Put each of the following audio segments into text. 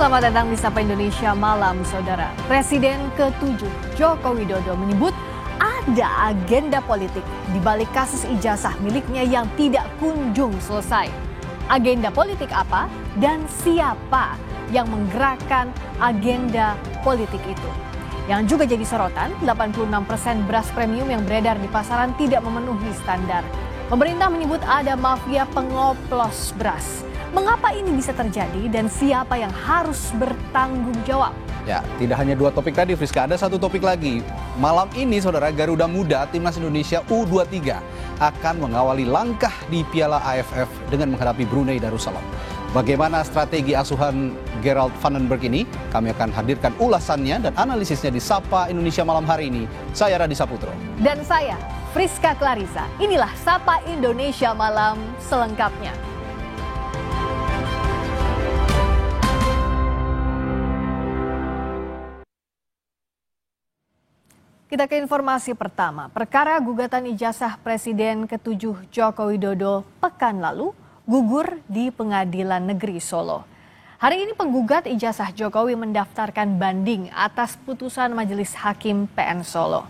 Selamat datang di Sapa Indonesia Malam, Saudara. Presiden ke-7 Joko Widodo menyebut ada agenda politik di balik kasus ijazah miliknya yang tidak kunjung selesai. Agenda politik apa dan siapa yang menggerakkan agenda politik itu? Yang juga jadi sorotan, 86% beras premium yang beredar di pasaran tidak memenuhi standar. Pemerintah menyebut ada mafia pengoplos beras. Mengapa ini bisa terjadi dan siapa yang harus bertanggung jawab? Ya, tidak hanya dua topik tadi, Friska. Ada satu topik lagi. Malam ini, Saudara, Garuda Muda Timnas Indonesia U23 akan mengawali langkah di Piala AFF dengan menghadapi Brunei Darussalam. Bagaimana strategi asuhan Gerald Vandenberg ini? Kami akan hadirkan ulasannya dan analisisnya di Sapa Indonesia Malam hari ini. Saya Radi Saputro. Dan saya, Friska Clarissa. Inilah Sapa Indonesia Malam selengkapnya. Kita ke informasi pertama. Perkara gugatan ijazah Presiden ke-7 Joko Widodo pekan lalu gugur di Pengadilan Negeri Solo. Hari ini penggugat ijazah Jokowi mendaftarkan banding atas putusan Majelis Hakim PN Solo.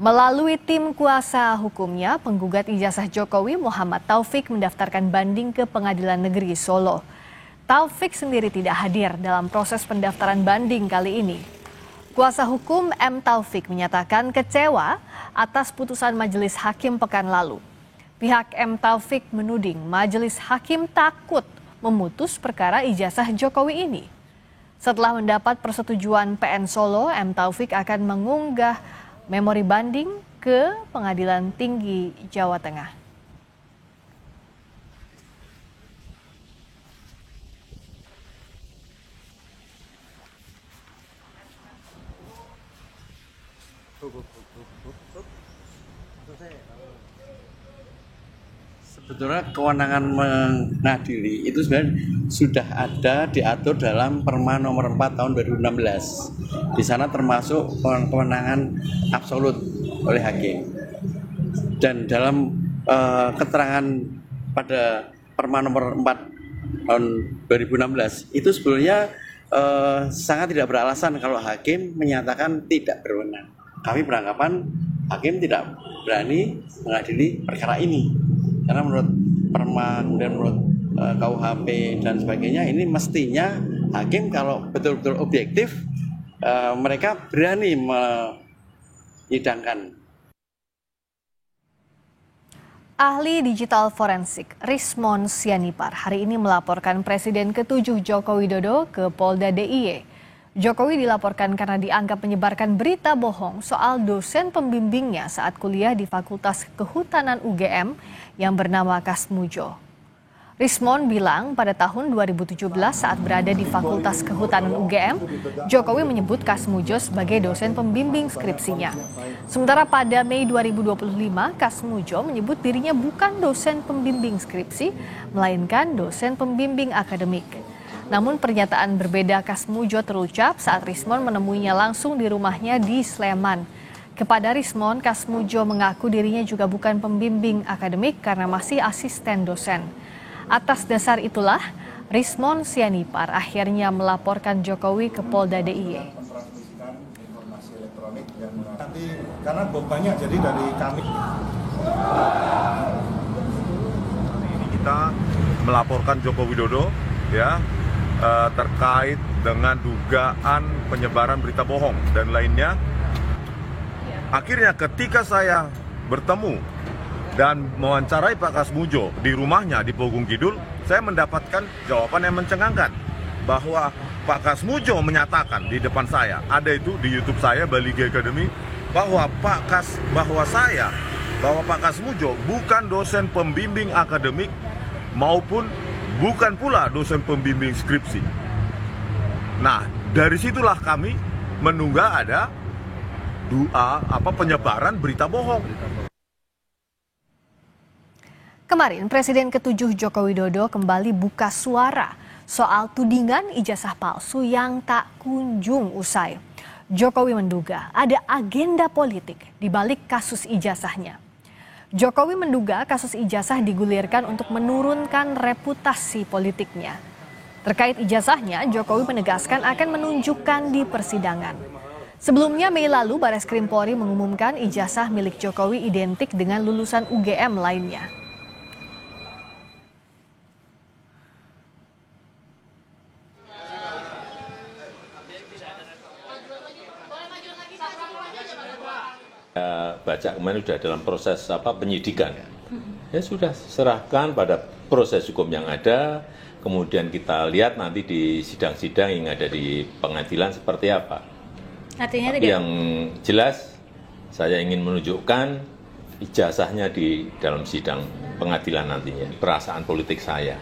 Melalui tim kuasa hukumnya, penggugat ijazah Jokowi Muhammad Taufik mendaftarkan banding ke Pengadilan Negeri Solo. Taufik sendiri tidak hadir dalam proses pendaftaran banding kali ini. Kuasa hukum M. Taufik menyatakan kecewa atas putusan Majelis Hakim pekan lalu. Pihak M. Taufik menuding Majelis Hakim takut memutus perkara ijazah Jokowi ini. Setelah mendapat persetujuan PN Solo, M. Taufik akan mengunggah memori banding ke Pengadilan Tinggi Jawa Tengah. Sebetulnya kewenangan mengadili itu sebenarnya sudah ada diatur dalam Perma nomor 4 tahun 2016. Di sana termasuk kewenangan absolut oleh hakim. Dan dalam keterangan pada Perma nomor 4 tahun 2016 itu sebetulnya sangat tidak beralasan kalau hakim menyatakan tidak berwenang. Kami beranggapan hakim tidak berani mengadili perkara ini. Karena menurut Perma dan menurut KUHP dan sebagainya ini mestinya hakim kalau betul-betul objektif mereka berani menyidangkan. Ahli digital forensik Rismon Sianipar hari ini melaporkan Presiden ke-7 Joko Widodo ke Polda DIY. Jokowi dilaporkan karena dianggap menyebarkan berita bohong soal dosen pembimbingnya saat kuliah di Fakultas Kehutanan UGM yang bernama Kasmujo. Rismon bilang pada tahun 2017 saat berada di Fakultas Kehutanan UGM, Jokowi menyebut Kasmujo sebagai dosen pembimbing skripsinya. Sementara pada Mei 2025, Kasmujo menyebut dirinya bukan dosen pembimbing skripsi, melainkan dosen pembimbing akademik. Namun pernyataan berbeda Kasmujo terucap saat Rismon menemuinya langsung di rumahnya di Sleman. Kepada Rismon, Kasmujo mengaku dirinya juga bukan pembimbing akademik karena masih asisten dosen. Atas dasar itulah, Rismon Sianipar akhirnya melaporkan Jokowi ke Polda DIY. Nanti karena bebannya jadi dari kami. Ini kita melaporkan Joko Widodo ya. Terkait dengan dugaan penyebaran berita bohong dan lainnya. Akhirnya ketika saya bertemu dan mewawancarai Pak Kasmujo di rumahnya di Pogung Kidul, saya mendapatkan jawaban yang mencengangkan bahwa Pak Kasmujo menyatakan di depan saya, ada itu di YouTube saya Baligi Academy, bahwa Pak Kasmujo bukan dosen pembimbing akademik maupun bukan pula dosen pembimbing skripsi. Nah, dari situlah kami menduga ada penyebaran berita bohong. Kemarin Presiden ke-7 Joko Widodo kembali buka suara soal tudingan ijazah palsu yang tak kunjung usai. Jokowi menduga ada agenda politik di balik kasus ijazahnya. Jokowi menduga kasus ijazah digulirkan untuk menurunkan reputasi politiknya. Terkait ijazahnya, Jokowi menegaskan akan menunjukkan di persidangan. Sebelumnya Mei lalu Bareskrim Polri mengumumkan ijazah milik Jokowi identik dengan lulusan UGM lainnya. Baca kemarin sudah dalam proses penyidikan. Ya sudah serahkan pada proses hukum yang ada. Kemudian kita lihat nanti di sidang-sidang yang ada di pengadilan seperti apa. Artinya tapi yang jelas saya ingin menunjukkan ijazahnya di dalam sidang pengadilan nantinya. Perasaan politik saya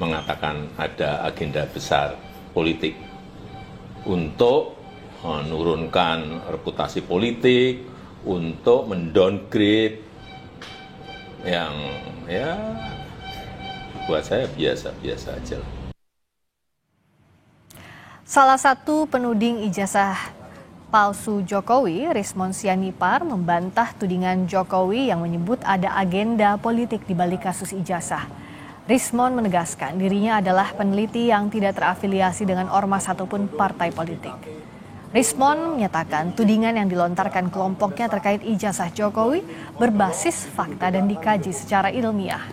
mengatakan ada agenda besar politik untuk menurunkan reputasi politik, untuk mendowngrade yang ya buat saya biasa-biasa aja. Salah satu penuding ijazah palsu Jokowi, Rismon Sianipar, membantah tudingan Jokowi yang menyebut ada agenda politik di balik kasus ijazah. Rismon menegaskan dirinya adalah peneliti yang tidak terafiliasi dengan ormas ataupun partai politik. Rismon menyatakan tudingan yang dilontarkan kelompoknya terkait ijazah Jokowi berbasis fakta dan dikaji secara ilmiah.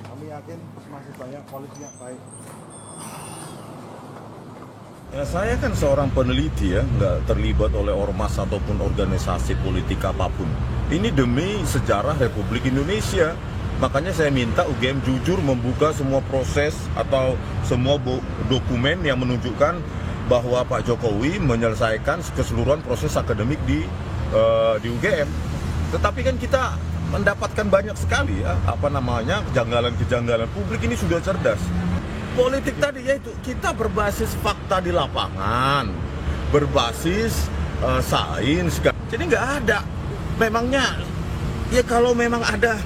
Ya, saya kan seorang peneliti ya, nggak terlibat oleh ormas ataupun organisasi politik apapun. Ini demi sejarah Republik Indonesia. Makanya saya minta UGM jujur membuka semua proses atau semua dokumen yang menunjukkan bahwa Pak Jokowi menyelesaikan keseluruhan proses akademik di UGM. Tetapi kan kita mendapatkan banyak sekali ya, kejanggalan-kejanggalan. Publik ini sudah cerdas. Politik tadi yaitu kita berbasis fakta di lapangan, berbasis sains. Jadi nggak ada. Memangnya ya kalau memang ada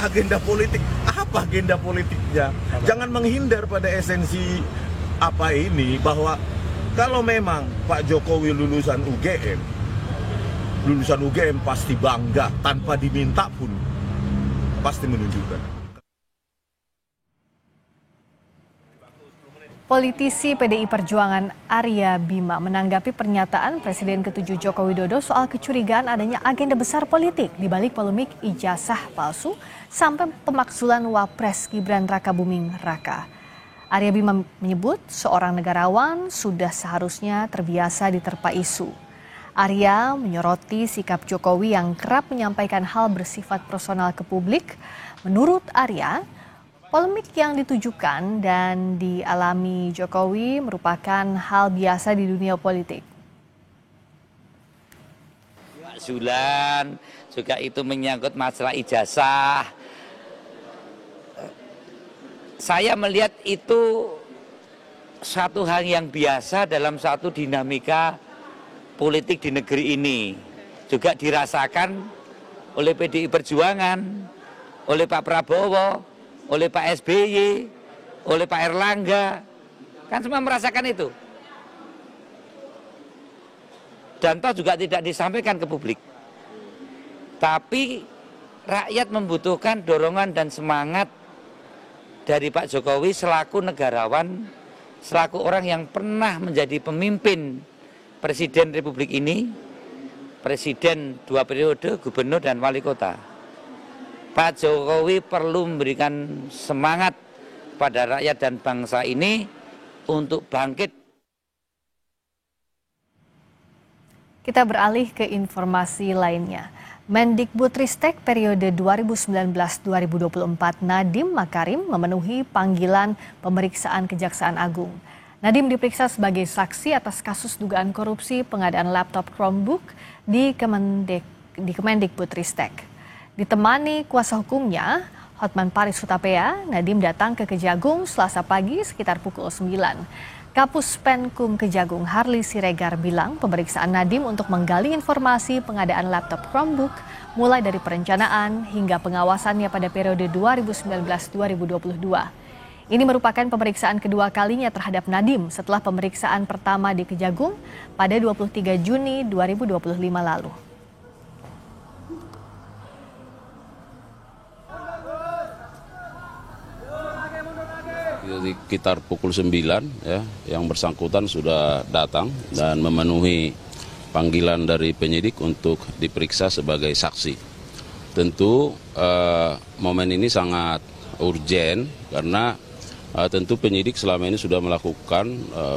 agenda politik, apa agenda politiknya? Jangan menghindar pada esensi ini, bahwa kalau memang Pak Jokowi lulusan UGM pasti bangga tanpa diminta pun pasti menunjukkan. Politisi PDI Perjuangan Arya Bima menanggapi pernyataan Presiden ke-7 Joko Widodo soal kecurigaan adanya agenda besar politik di balik polemik ijazah palsu sampai pemakzulan Wapres Gibran Rakabuming Raka. Arya Bima menyebut seorang negarawan sudah seharusnya terbiasa diterpa isu. Arya menyoroti sikap Jokowi yang kerap menyampaikan hal bersifat personal ke publik. Menurut Arya, polemik yang ditujukan dan dialami Jokowi merupakan hal biasa di dunia politik. Pak Zulan juga itu menyangkut masalah ijazah. Saya melihat itu satu hal yang biasa dalam satu dinamika politik di negeri ini. Juga dirasakan oleh PDI Perjuangan, oleh Pak Prabowo, oleh Pak SBY, oleh Pak Erlangga, kan semua merasakan itu. Dan toh juga tidak disampaikan ke publik. Tapi rakyat membutuhkan dorongan dan semangat dari Pak Jokowi selaku negarawan, selaku orang yang pernah menjadi pemimpin Presiden Republik ini, Presiden 2 periode, Gubernur dan Wali Kota. Pak Jokowi perlu memberikan semangat pada rakyat dan bangsa ini untuk bangkit. Kita beralih ke informasi lainnya. Mendikbudristek periode 2019-2024 Nadiem Makarim memenuhi panggilan pemeriksaan Kejaksaan Agung. Nadiem diperiksa sebagai saksi atas kasus dugaan korupsi pengadaan laptop Chromebook di Kemendikbudristek. Ditemani kuasa hukumnya, Hotman Paris Hutapea, Nadiem datang ke Kejagung Selasa pagi sekitar pukul 9. Kapus Penkum Kejagung Harli Siregar bilang pemeriksaan Nadiem untuk menggali informasi pengadaan laptop Chromebook mulai dari perencanaan hingga pengawasannya pada periode 2019-2022. Ini merupakan pemeriksaan kedua kalinya terhadap Nadiem setelah pemeriksaan pertama di Kejagung pada 23 Juni 2025 lalu. sekitar pukul 9 ya, yang bersangkutan sudah datang dan memenuhi panggilan dari penyidik untuk diperiksa sebagai saksi. Tentu momen ini sangat urgen karena tentu penyidik selama ini sudah melakukan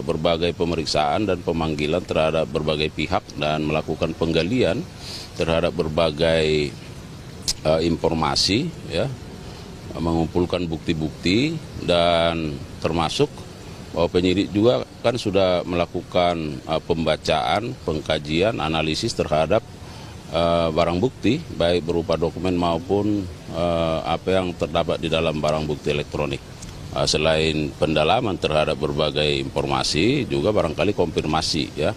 berbagai pemeriksaan dan pemanggilan terhadap berbagai pihak dan melakukan penggalian terhadap berbagai informasi ya, mengumpulkan bukti-bukti dan termasuk bahwa penyidik juga kan sudah melakukan pembacaan, pengkajian, analisis terhadap barang bukti baik berupa dokumen maupun apa yang terdapat di dalam barang bukti elektronik. Selain pendalaman terhadap berbagai informasi juga barangkali konfirmasi ya.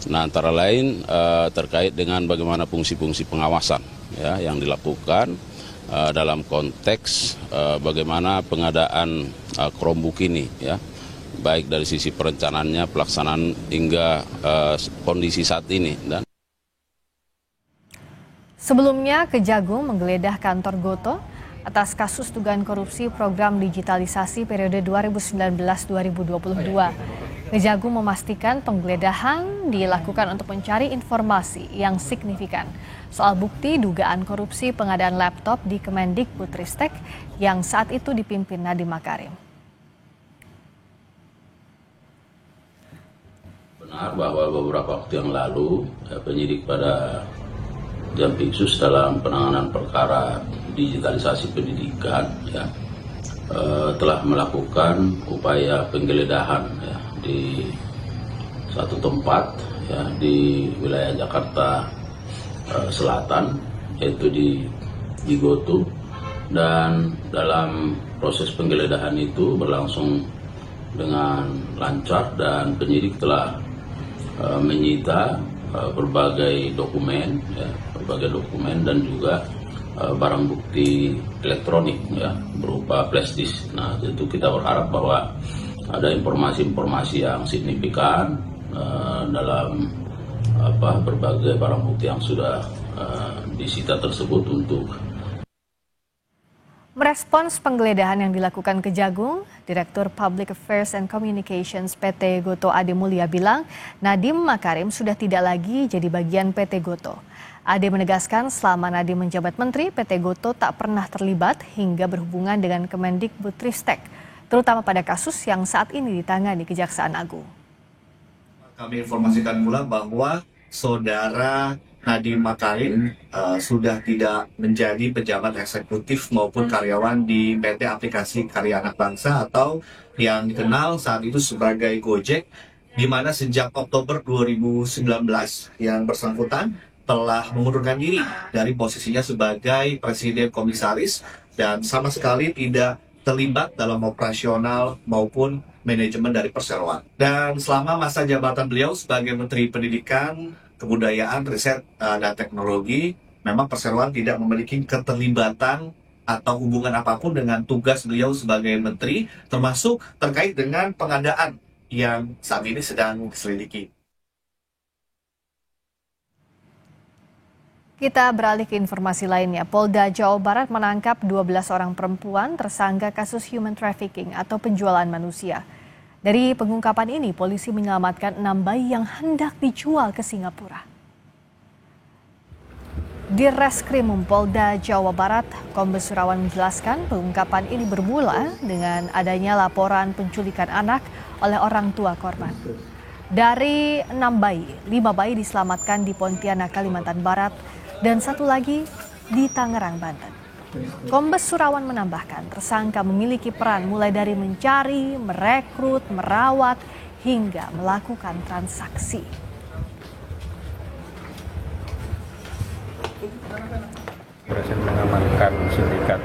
Nah, antara lain terkait dengan bagaimana fungsi-fungsi pengawasan ya yang dilakukan dalam konteks bagaimana pengadaan Chromebook ini ya, baik dari sisi perencanaannya, pelaksanaan hingga kondisi saat ini. Dan sebelumnya, Kejagung menggeledah kantor Goto atas kasus dugaan korupsi program digitalisasi periode 2019-2022. Kejagung memastikan penggeledahan dilakukan untuk mencari informasi yang signifikan soal bukti dugaan korupsi pengadaan laptop di Kemendikbudristek yang saat itu dipimpin Nadiem Makarim. Benar bahwa beberapa waktu yang lalu penyidik pada Jampitsus dalam penanganan perkara digitalisasi pendidikan ya, telah melakukan upaya penggeledahan ya, di satu tempat ya, di wilayah Jakarta Selatan, yaitu di Goto, dan dalam proses penggeledahan itu berlangsung dengan lancar dan penyidik telah menyita berbagai dokumen dan juga barang bukti elektronik ya, berupa flash disk. Nah, tentu kita berharap bahwa ada informasi-informasi yang signifikan dalam berbagai barang bukti yang sudah disita tersebut untuk. Merespons penggeledahan yang dilakukan Kejagung, Direktur Public Affairs and Communications PT Goto Ade Mulya bilang Nadiem Makarim sudah tidak lagi jadi bagian PT Goto. Ade menegaskan selama Nadiem menjabat menteri, PT Goto tak pernah terlibat hingga berhubungan dengan Kemendikbudristek, terutama pada kasus yang saat ini ditangani Kejaksaan Agung. Kami informasikan pula bahwa saudara Nadiem Makarim sudah tidak menjadi pejabat eksekutif maupun karyawan di PT Aplikasi Karya Anak Bangsa atau yang dikenal saat itu sebagai Gojek, di mana sejak Oktober 2019 yang bersangkutan telah mengundurkan diri dari posisinya sebagai Presiden Komisaris dan sama sekali tidak terlibat dalam operasional maupun manajemen dari perseroan. Dan selama masa jabatan beliau sebagai Menteri Pendidikan, Kebudayaan, Riset, dan Teknologi, memang perseroan tidak memiliki keterlibatan atau hubungan apapun dengan tugas beliau sebagai Menteri, termasuk terkait dengan pengadaan yang saat ini sedang diselidiki. Kita beralih ke informasi lainnya. Polda Jawa Barat menangkap 12 orang perempuan tersangka kasus human trafficking atau penjualan manusia. Dari pengungkapan ini, polisi menyelamatkan 6 bayi yang hendak dijual ke Singapura. Di Reskrimum Polda Jawa Barat, Kombes Surawan menjelaskan pengungkapan ini bermula dengan adanya laporan penculikan anak oleh orang tua korban. Dari 6 bayi, 5 bayi diselamatkan di Pontianak, Kalimantan Barat, dan 1 lagi di Tangerang, Banten. Kombes Surawan menambahkan tersangka memiliki peran mulai dari mencari, merekrut, merawat, hingga melakukan transaksi. Berhasil mengamankan sindikat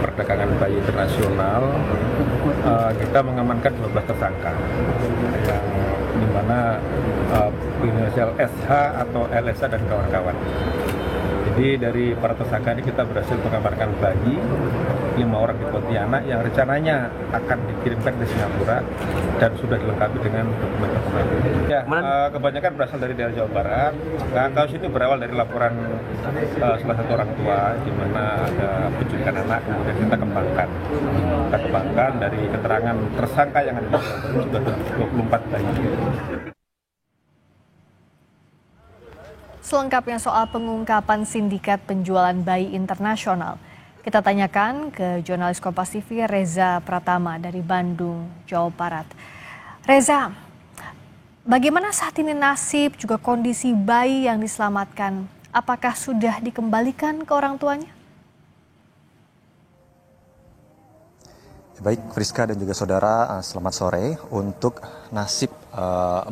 perdagangan bayi internasional. Kita mengamankan 12 tersangka yang dimana inisial SH atau LSH dan kawan-kawan. Jadi dari para tersangka ini kita berhasil mengamankan bayi 5 orang di Pontianak yang rencananya akan dikirimkan ke Singapura dan sudah dilengkapi dengan dokumen-dokumen. Ya, kebanyakan berasal dari daerah Jawa Barat. Nah, kasus ini berawal dari laporan salah satu orang tua di mana ada penculikan anak, kemudian kita kembangkan dari keterangan tersangka yang ada sudah 24 bayi. Selengkapnya soal pengungkapan sindikat penjualan bayi internasional, kita tanyakan ke jurnalis Kompas TV Reza Pratama dari Bandung, Jawa Barat. Reza, bagaimana saat ini nasib juga kondisi bayi yang diselamatkan? Apakah sudah dikembalikan ke orang tuanya? Baik, Friska dan juga saudara, selamat sore. Untuk nasib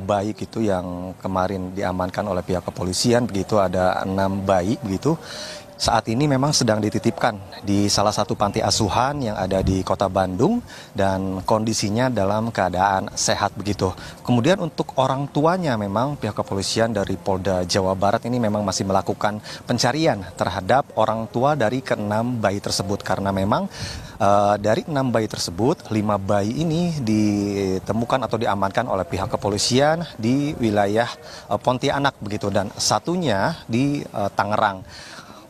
bayi gitu yang kemarin diamankan oleh pihak kepolisian, begitu ada 6 bayi begitu. Saat ini memang sedang dititipkan di salah satu panti asuhan yang ada di Kota Bandung dan kondisinya dalam keadaan sehat begitu. Kemudian untuk orang tuanya memang pihak kepolisian dari Polda Jawa Barat ini memang masih melakukan pencarian terhadap orang tua dari ke-6 bayi tersebut karena memang dari 6 bayi tersebut 5 bayi ini ditemukan atau diamankan oleh pihak kepolisian di wilayah Pontianak begitu dan satunya di Tangerang.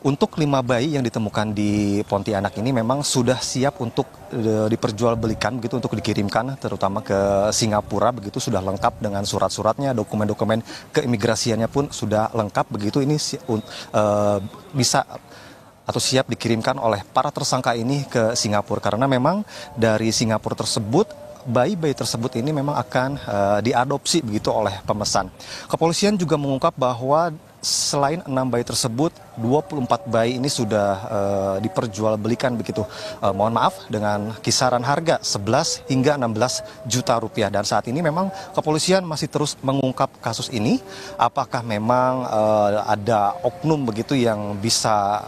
Untuk 5 bayi yang ditemukan di Pontianak ini memang sudah siap untuk diperjualbelikan begitu untuk dikirimkan terutama ke Singapura begitu sudah lengkap dengan surat-suratnya, dokumen-dokumen keimigrasiannya pun sudah lengkap begitu ini bisa atau siap dikirimkan oleh para tersangka ini ke Singapura karena memang dari Singapura tersebut bayi-bayi tersebut ini memang akan diadopsi begitu oleh pemesan. Kepolisian juga mengungkap bahwa selain 6 bayi tersebut, 24 bayi ini sudah diperjualbelikan begitu. Mohon maaf dengan kisaran harga 11 hingga 16 juta rupiah. Dan saat ini memang kepolisian masih terus mengungkap kasus ini. Apakah memang ada oknum begitu yang bisa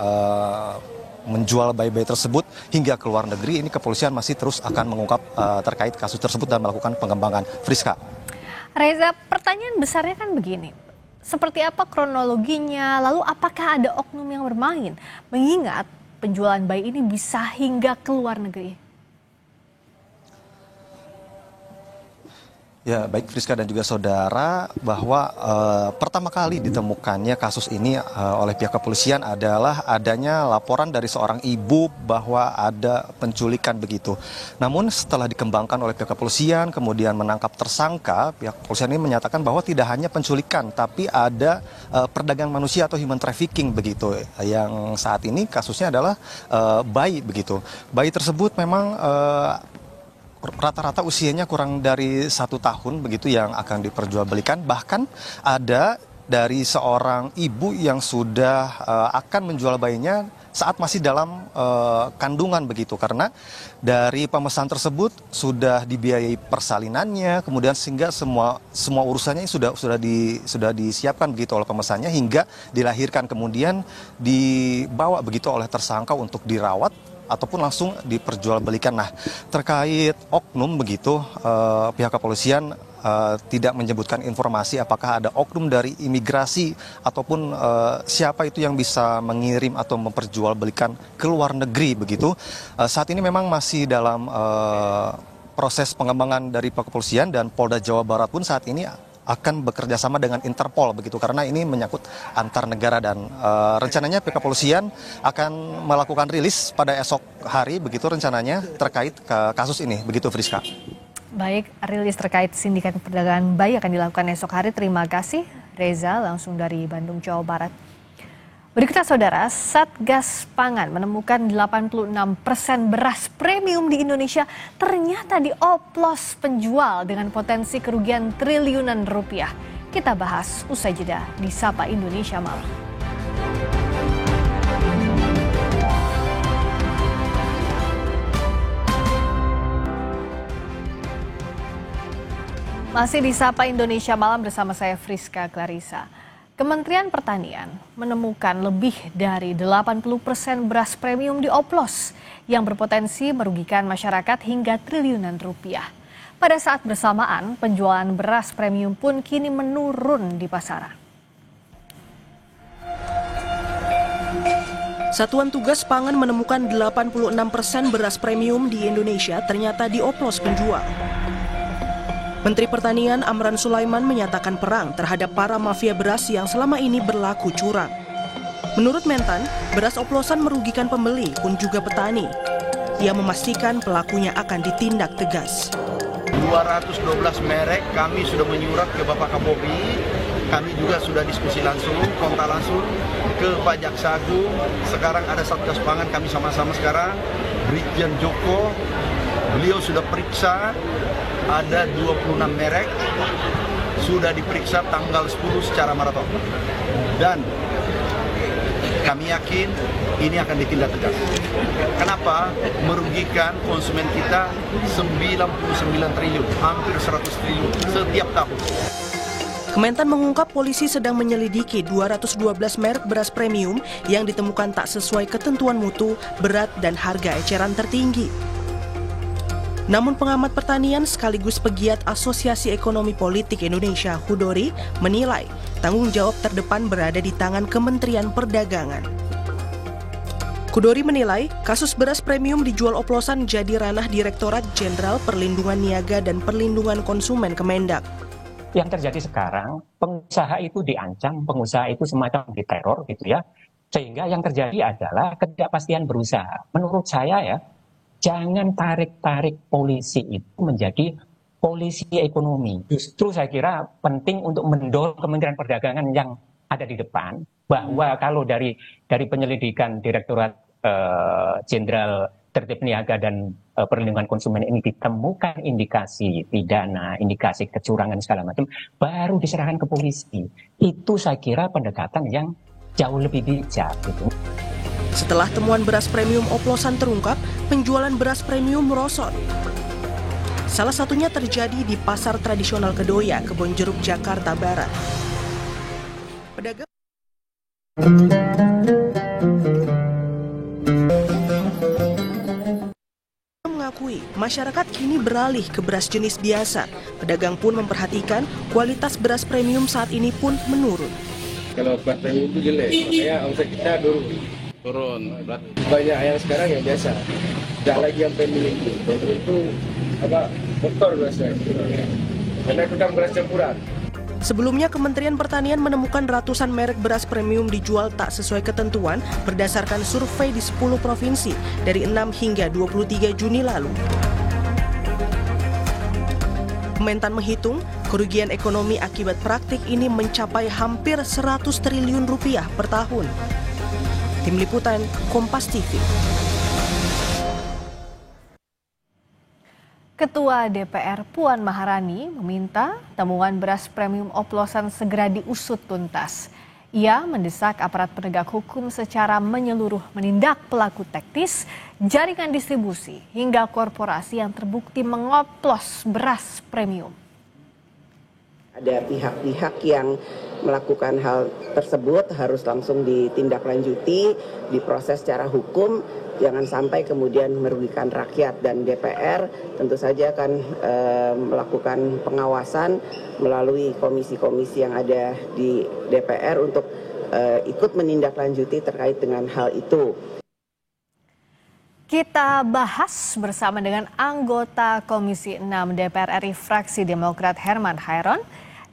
menjual bayi-bayi tersebut hingga ke luar negeri? Ini kepolisian masih terus akan mengungkap terkait kasus tersebut dan melakukan pengembangan. Friska. Reza, pertanyaan besarnya kan begini. Seperti apa kronologinya, lalu apakah ada oknum yang bermain? Mengingat penjualan bayi ini bisa hingga ke luar negeri. Ya, baik Friska dan juga saudara, bahwa pertama kali ditemukannya kasus ini oleh pihak kepolisian adalah adanya laporan dari seorang ibu bahwa ada penculikan begitu. Namun setelah dikembangkan oleh pihak kepolisian, kemudian menangkap tersangka, pihak kepolisian ini menyatakan bahwa tidak hanya penculikan, tapi ada perdagangan manusia atau human trafficking begitu. Yang saat ini kasusnya adalah bayi begitu. Bayi tersebut memang rata-rata usianya kurang dari 1 tahun begitu yang akan diperjualbelikan. Bahkan ada dari seorang ibu yang sudah akan menjual bayinya saat masih dalam kandungan begitu karena dari pemesan tersebut sudah dibiayai persalinannya kemudian sehingga semua urusannya sudah disiapkan begitu oleh pemesannya hingga dilahirkan kemudian dibawa begitu oleh tersangka untuk dirawat ataupun langsung diperjualbelikan. Nah, terkait oknum begitu, pihak kepolisian tidak menyebutkan informasi apakah ada oknum dari imigrasi ataupun siapa itu yang bisa mengirim atau memperjualbelikan ke luar negeri begitu. Saat ini memang masih dalam proses pengembangan dari pihak kepolisian dan Polda Jawa Barat pun saat ini akan bekerja sama dengan Interpol begitu karena ini menyangkut antar negara dan rencananya pihak kepolisian akan melakukan rilis pada esok hari begitu rencananya terkait kasus ini begitu Friska. Baik, rilis terkait sindikat perdagangan bayi akan dilakukan esok hari. Terima kasih Reza langsung dari Bandung, Jawa Barat. Berikutnya saudara, Satgas Pangan menemukan 86% beras premium di Indonesia ternyata dioplos penjual dengan potensi kerugian triliunan rupiah. Kita bahas usai jeda di Sapa Indonesia Malam. Masih di Sapa Indonesia Malam bersama saya Friska Clarissa. Kementerian Pertanian menemukan lebih dari 80% beras premium dioplos yang berpotensi merugikan masyarakat hingga triliunan rupiah. Pada saat bersamaan, penjualan beras premium pun kini menurun di pasaran. Satuan Tugas Pangan menemukan 86% beras premium di Indonesia ternyata dioplos penjual. Menteri Pertanian Amran Sulaiman menyatakan perang terhadap para mafia beras yang selama ini berlaku curang. Menurut Mentan, beras oplosan merugikan pembeli pun juga petani. Ia memastikan pelakunya akan ditindak tegas. 212 merek kami sudah menyurat ke Bapak Kapolri. Kami juga sudah diskusi langsung, kontak langsung ke Pak Jaksa Agung. Sekarang ada Satgas Pangan, kami sama-sama sekarang. Brigjen Joko, beliau sudah periksa, ada 26 merek, sudah diperiksa tanggal 10 secara maraton. Dan kami yakin ini akan ditindak tegas. Kenapa? Merugikan konsumen kita 99 triliun, hampir 100 triliun setiap tahun. Kementan mengungkap polisi sedang menyelidiki 212 merek beras premium yang ditemukan tak sesuai ketentuan mutu, berat, dan harga eceran tertinggi. Namun pengamat pertanian sekaligus pegiat Asosiasi Ekonomi Politik Indonesia, Hudori, menilai tanggung jawab terdepan berada di tangan Kementerian Perdagangan. Hudori menilai kasus beras premium dijual oplosan jadi ranah Direktorat Jenderal Perlindungan Niaga dan Perlindungan Konsumen Kemendak. Yang terjadi sekarang, pengusaha itu diancam, pengusaha itu semacam diteror gitu ya. Sehingga yang terjadi adalah ketidakpastian berusaha. Menurut saya ya, jangan tarik-tarik polisi itu menjadi polisi ekonomi. Justru saya kira penting untuk mendorong Kementerian Perdagangan yang ada di depan, bahwa kalau dari penyelidikan Direktorat Jenderal Tertib Niaga dan Perlindungan Konsumen ini ditemukan indikasi pidana, indikasi kecurangan segala macam, baru diserahkan ke polisi. Itu saya kira pendekatan yang jauh lebih bijak. Gitu. Setelah temuan beras premium oplosan terungkap, penjualan beras premium merosot. Salah satunya terjadi di Pasar Tradisional Kedoya, Kebonjeruk, Jakarta Barat. Pedagang mengakui masyarakat kini beralih ke beras jenis biasa. Pedagang pun memperhatikan kualitas beras premium saat ini pun menurun. Kalau beras premium itu jelek, makanya omset kita turun. Banyak yang sekarang yang biasa, tidak lagi yang premium itu kotor berasnya, karena itu kan beras campuran. Sebelumnya, Kementerian Pertanian menemukan ratusan merek beras premium dijual tak sesuai ketentuan berdasarkan survei di 10 provinsi dari 6 hingga 23 Juni lalu. Kementan menghitung kerugian ekonomi akibat praktik ini mencapai hampir 100 triliun rupiah per tahun. Tim Liputan, Kompas TV. Ketua DPR Puan Maharani meminta temuan beras premium oplosan segera diusut tuntas. Ia mendesak aparat penegak hukum secara menyeluruh menindak pelaku teknis, jaringan distribusi, hingga korporasi yang terbukti mengoplos beras premium. Ada pihak-pihak yang melakukan hal tersebut harus langsung ditindaklanjuti, diproses secara hukum, jangan sampai kemudian merugikan rakyat. Dan DPR tentu saja akan melakukan pengawasan melalui komisi-komisi yang ada di DPR untuk ikut menindaklanjuti terkait dengan hal itu. Kita bahas bersama dengan anggota Komisi 6 DPR RI fraksi Demokrat Herman Hairon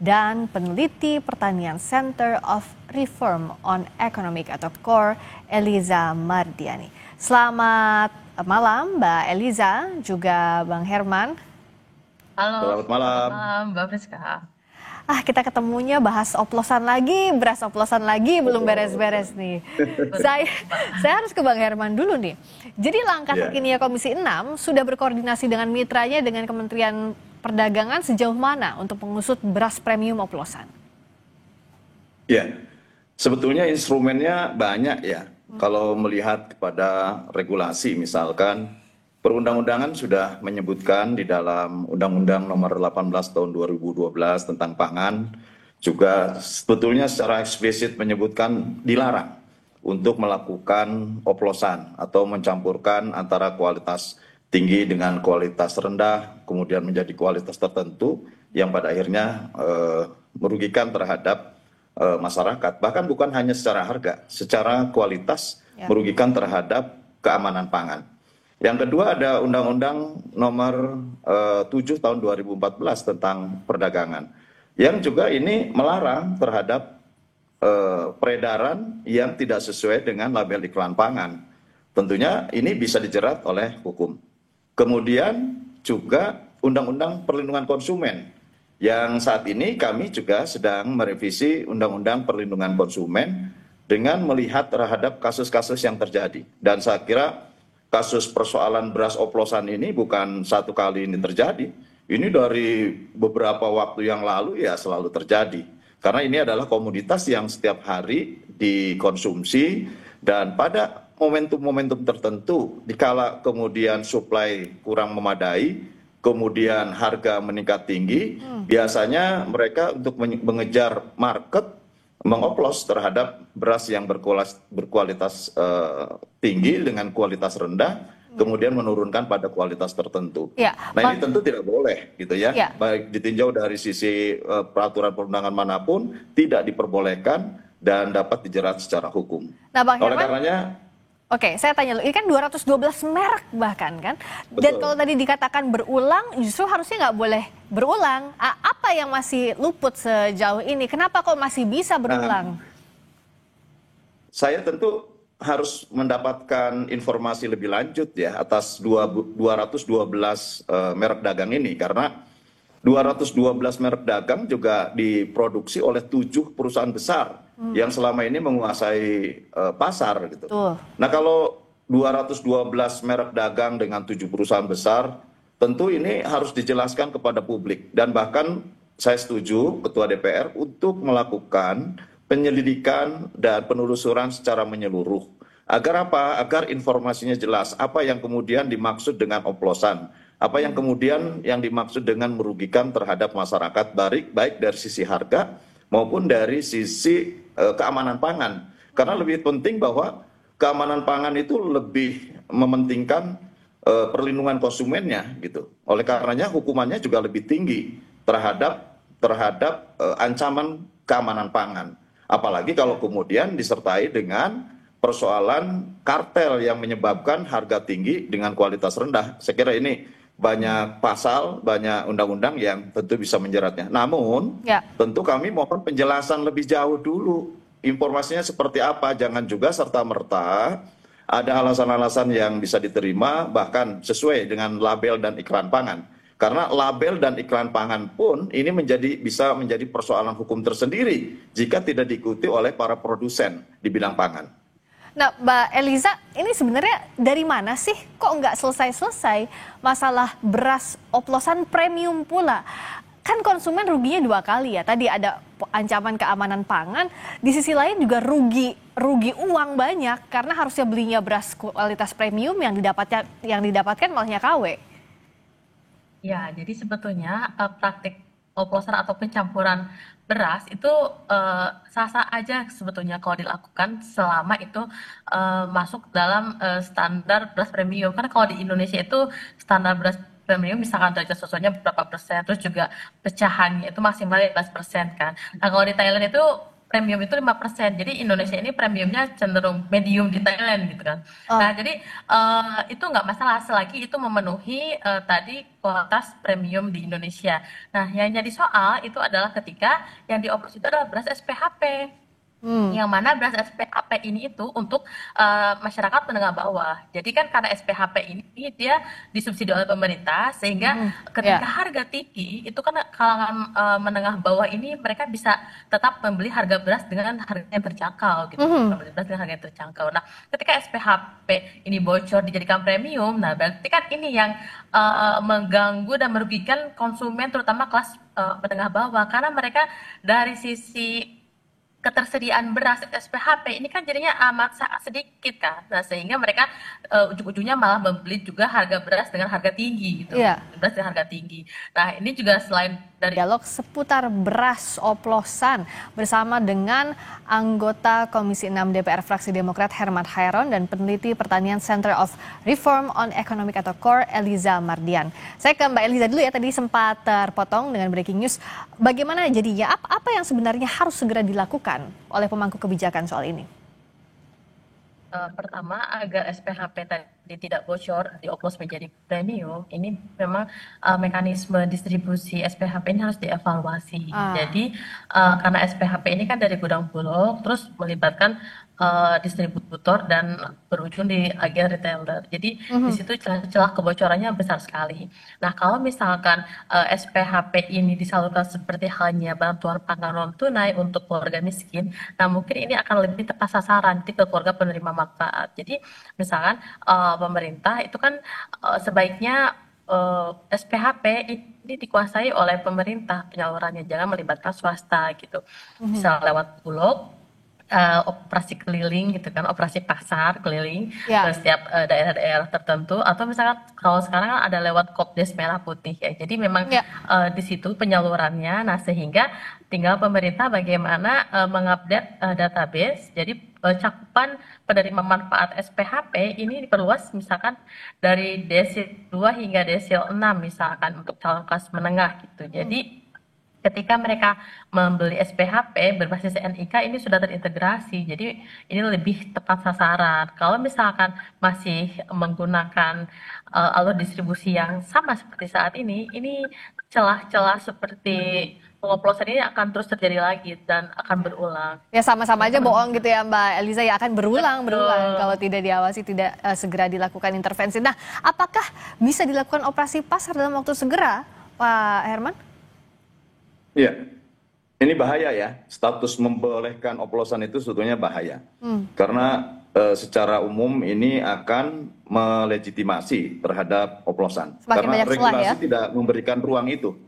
dan peneliti pertanian Center of Reform on Economic atau CORE Eliza Mardiani. Selamat malam Mbak Eliza, juga Bang Herman. Halo. Selamat malam. Mbak Friska. Kita ketemunya bahas oplosan lagi, beras oplosan lagi, belum beres-beres nih. Saya harus ke Bang Herman dulu nih. Jadi langkah terkini Komisi 6 sudah berkoordinasi dengan mitranya dengan Kementerian Perdagangan sejauh mana untuk mengusut beras premium oplosan? Ya, sebetulnya instrumennya banyak ya. Kalau melihat kepada regulasi misalkan, perundang-undangan sudah menyebutkan di dalam Undang-Undang Nomor 18 Tahun 2012 tentang pangan, juga sebetulnya secara eksplisit menyebutkan dilarang untuk melakukan oplosan atau mencampurkan antara kualitas tinggi dengan kualitas rendah, kemudian menjadi kualitas tertentu yang pada akhirnya merugikan terhadap masyarakat. Bahkan bukan hanya secara harga, secara kualitas merugikan terhadap keamanan pangan. Yang kedua ada Undang-Undang Nomor 7 Tahun 2014 tentang perdagangan, yang juga ini melarang terhadap peredaran yang tidak sesuai dengan label iklan pangan. Tentunya ini bisa dijerat oleh hukum. Kemudian juga Undang-Undang Perlindungan Konsumen, yang saat ini kami juga sedang merevisi Undang-Undang Perlindungan Konsumen dengan melihat terhadap kasus-kasus yang terjadi. Dan saya kira kasus persoalan beras oplosan ini bukan satu kali ini terjadi. Ini dari beberapa waktu yang lalu ya selalu terjadi. Karena ini adalah komoditas yang setiap hari dikonsumsi, dan pada momentum-momentum tertentu, dikala kemudian suplai kurang memadai, kemudian harga meningkat tinggi, biasanya mereka untuk mengejar market mengoplos terhadap beras yang berkualitas tinggi dengan kualitas rendah, kemudian menurunkan pada kualitas tertentu. Nah ini tentu tidak boleh gitu ya, baik ditinjau dari sisi peraturan perundangan manapun tidak diperbolehkan dan dapat dijerat secara hukum. Nah, Bang Oleh Herman, karenanya, oke, saya tanya dulu, ini kan 212 merek bahkan kan? Dan kalau tadi dikatakan berulang, justru harusnya nggak boleh berulang. Apa yang masih luput sejauh ini? Kenapa kok masih bisa berulang? saya tentu harus mendapatkan informasi lebih lanjut ya atas 212 merek dagang ini, karena 212 merek dagang juga diproduksi oleh 7 perusahaan besar yang selama ini menguasai pasar gitu. Nah kalau 212 merek dagang dengan 7 perusahaan besar, tentu ini harus dijelaskan kepada publik, dan bahkan saya setuju Ketua DPR untuk melakukan penyelidikan dan penelusuran secara menyeluruh. Agar apa? Agar informasinya jelas, apa yang kemudian dimaksud dengan oplosan, apa yang kemudian yang dimaksud dengan merugikan terhadap masyarakat, baik dari sisi harga maupun dari sisi keamanan pangan. Karena lebih penting bahwa keamanan pangan itu lebih mementingkan perlindungan konsumennya gitu. Oleh karenanya hukumannya juga lebih tinggi terhadap ancaman keamanan pangan. Apalagi kalau kemudian disertai dengan persoalan kartel yang menyebabkan harga tinggi dengan kualitas rendah. Saya kira ini banyak pasal, banyak undang-undang yang tentu bisa menjeratnya. Namun, tentu kami mohon penjelasan lebih jauh dulu. Informasinya seperti apa, jangan juga serta-merta ada alasan-alasan yang bisa diterima, bahkan sesuai dengan label dan iklan pangan. Karena label dan iklan pangan pun ini bisa menjadi persoalan hukum tersendiri jika tidak diikuti oleh para produsen di bidang pangan. Nah, Mbak Eliza, ini sebenarnya dari mana sih kok nggak selesai-selesai masalah beras oplosan premium pula? Kan konsumen ruginya 2 kali ya. Tadi ada ancaman keamanan pangan, di sisi lain juga rugi uang banyak karena harusnya belinya beras kualitas premium yang didapatkan malahnya KW. Ya, jadi sebetulnya praktik oplosan atau pencampuran beras itu sah-sah aja sebetulnya kalau dilakukan selama itu masuk dalam standar beras premium. Karena kalau di Indonesia itu standar beras premium misalkan derajat sesuainya berapa persen, terus juga pecahannya itu maksimal 15% kan. Nah kalau di Thailand itu premium itu 5%, jadi Indonesia ini premiumnya cenderung medium di Thailand gitu kan. Nah jadi itu nggak masalah selagi itu memenuhi tadi kualitas premium di Indonesia. Nah yang jadi soal itu adalah ketika yang dioplos itu adalah beras SPHP. Yang mana beras SPHP ini itu untuk masyarakat menengah bawah. Jadi kan karena SPHP ini dia disubsidi oleh pemerintah, sehingga ketika harga tinggi itu kan kalangan menengah bawah ini mereka bisa tetap membeli harga beras dengan harga yang terjangkau gitu. Membeli beras dengan harga yang terjangkau. Nah, ketika SPHP ini bocor dijadikan premium, nah berarti kan ini yang mengganggu dan merugikan konsumen terutama kelas menengah bawah, karena mereka dari sisi ketersediaan beras SPHP ini kan jadinya amat sangat sedikit kan. Nah, sehingga mereka ujung-ujungnya malah membeli juga harga beras dengan harga tinggi gitu. Beras dengan harga tinggi. Nah, ini juga selain dari dialog seputar beras oplosan bersama dengan anggota Komisi 6 DPR fraksi Demokrat Herman Hairon dan peneliti pertanian Center of Reform on Economic atau CORE Eliza Mardian. Saya ke Mbak Eliza dulu ya, tadi sempat terpotong dengan breaking news. Bagaimana jadinya, apa yang sebenarnya harus segera dilakukan oleh pemangku kebijakan soal ini? Pertama, agar SPHP tadi tidak bocor, dioplos menjadi premium, ini memang mekanisme distribusi SPHP ini harus dievaluasi. Jadi, karena SPHP ini kan dari gudang bulog, terus melibatkan distributor dan berujung di agen retailer. Jadi, di situ celah kebocorannya besar sekali. Nah, kalau misalkan SPHP ini disalurkan seperti halnya bantuan pangan non tunai untuk keluarga miskin, nah mungkin ini akan lebih tepat sasaran ke keluarga penerima manfaat. Jadi misalkan pemerintah itu kan sebaiknya SPHP ini dikuasai oleh pemerintah penyalurannya, jangan melibatkan swasta gitu. Bisa lewat bulog, operasi keliling gitu kan, operasi pasar keliling ke setiap daerah-daerah tertentu, atau misalkan kalau sekarang ada lewat Kopdes Merah Putih ya. Jadi memang di situ penyalurannya, nah sehingga tinggal pemerintah bagaimana mengupdate database. Jadi cakupan penerima manfaat SPHP ini diperluas misalkan dari desil 2 hingga desil 6 misalkan untuk calon kelas menengah gitu. Jadi ketika mereka membeli SPHP berbasis NIK ini sudah terintegrasi, jadi ini lebih tepat sasaran. Kalau misalkan masih menggunakan alur distribusi yang sama seperti saat ini celah-celah seperti pengoplosan ini akan terus terjadi lagi dan akan berulang. Ya sama-sama aja bohong gitu ya Mbak Eliza, ya akan berulang kalau tidak diawasi, tidak segera dilakukan intervensi. Nah, apakah bisa dilakukan operasi pasar dalam waktu segera, Pak Herman? Iya, ini bahaya ya, status membolehkan oplosan itu sebetulnya bahaya. Karena secara umum ini akan melegitimasi terhadap oplosan. Karena regulasi tidak memberikan ruang itu.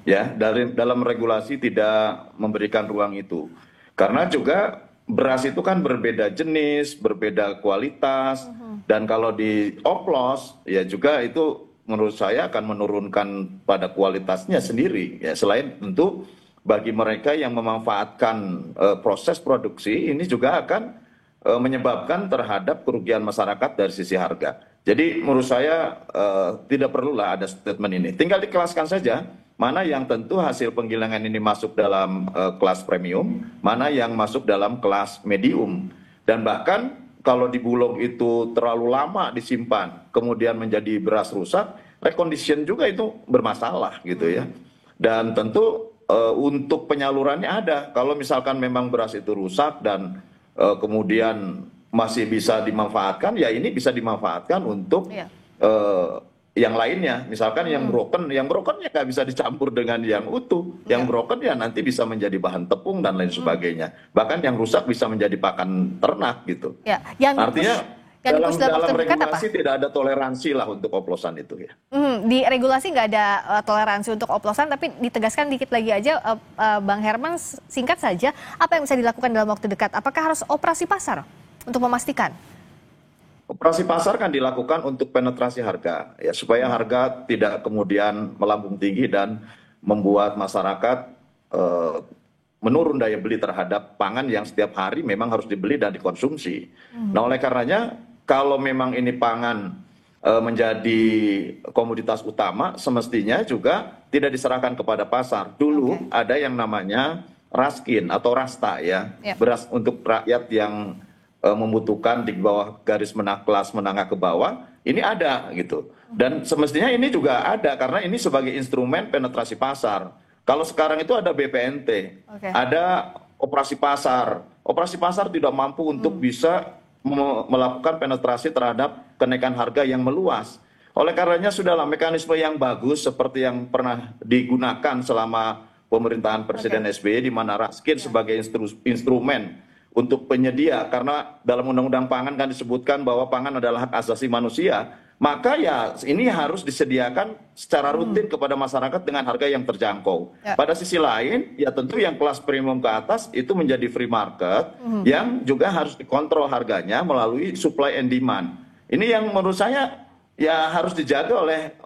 Ya, dalam regulasi tidak memberikan ruang itu. Karena juga beras itu kan berbeda jenis, berbeda kualitas, dan kalau dioplos ya juga itu menurut saya akan menurunkan pada kualitasnya sendiri. Ya, selain tentu bagi mereka yang memanfaatkan proses produksi ini juga akan menyebabkan terhadap kerugian masyarakat dari sisi harga. Jadi menurut saya tidak perlulah ada statement ini. Tinggal dikelaskan saja mana yang tentu hasil penggilingan ini masuk dalam kelas premium, mana yang masuk dalam kelas medium. Dan bahkan kalau di bulog itu terlalu lama disimpan, kemudian menjadi beras rusak, recondition juga itu bermasalah gitu ya. Dan tentu untuk penyalurannya ada. Kalau misalkan memang beras itu rusak dan kemudian masih bisa dimanfaatkan, ya ini bisa dimanfaatkan untuk yang lainnya. Misalkan yang broken ya nggak bisa dicampur dengan yang utuh. Yang broken ya nanti bisa menjadi bahan tepung dan lain sebagainya. Bahkan yang rusak bisa menjadi pakan ternak gitu. Ya, artinya dalam regulasi tidak ada toleransi lah untuk oplosan itu ya. Di regulasi nggak ada toleransi untuk oplosan, tapi ditegaskan dikit lagi aja, Bang Herman, singkat saja, apa yang bisa dilakukan dalam waktu dekat? Apakah harus operasi pasar untuk memastikan? Operasi pasar kan dilakukan untuk penetrasi harga, ya supaya harga tidak kemudian melambung tinggi dan membuat masyarakat menurun daya beli terhadap pangan yang setiap hari memang harus dibeli dan dikonsumsi. Nah, oleh karenanya kalau memang ini pangan menjadi komoditas utama, semestinya juga tidak diserahkan kepada pasar. Dulu ada yang namanya raskin atau rasta ya, beras untuk rakyat yang membutuhkan di bawah garis kelas menengah ke bawah, ini ada gitu. Dan semestinya ini juga ada karena ini sebagai instrumen penetrasi pasar. Kalau sekarang itu ada BPNT, ada operasi pasar. Operasi pasar tidak mampu untuk bisa melakukan penetrasi terhadap kenaikan harga yang meluas. Oleh karenanya sudahlah mekanisme yang bagus seperti yang pernah digunakan selama pemerintahan Presiden SBY, di mana raskin sebagai instrumen untuk penyedia, karena dalam undang-undang pangan kan disebutkan bahwa pangan adalah hak asasi manusia, maka ya ini harus disediakan secara rutin kepada masyarakat dengan harga yang terjangkau. Pada sisi lain, ya tentu yang kelas premium ke atas itu menjadi free market yang juga harus dikontrol harganya melalui supply and demand. Ini yang menurut saya ya harus dijaga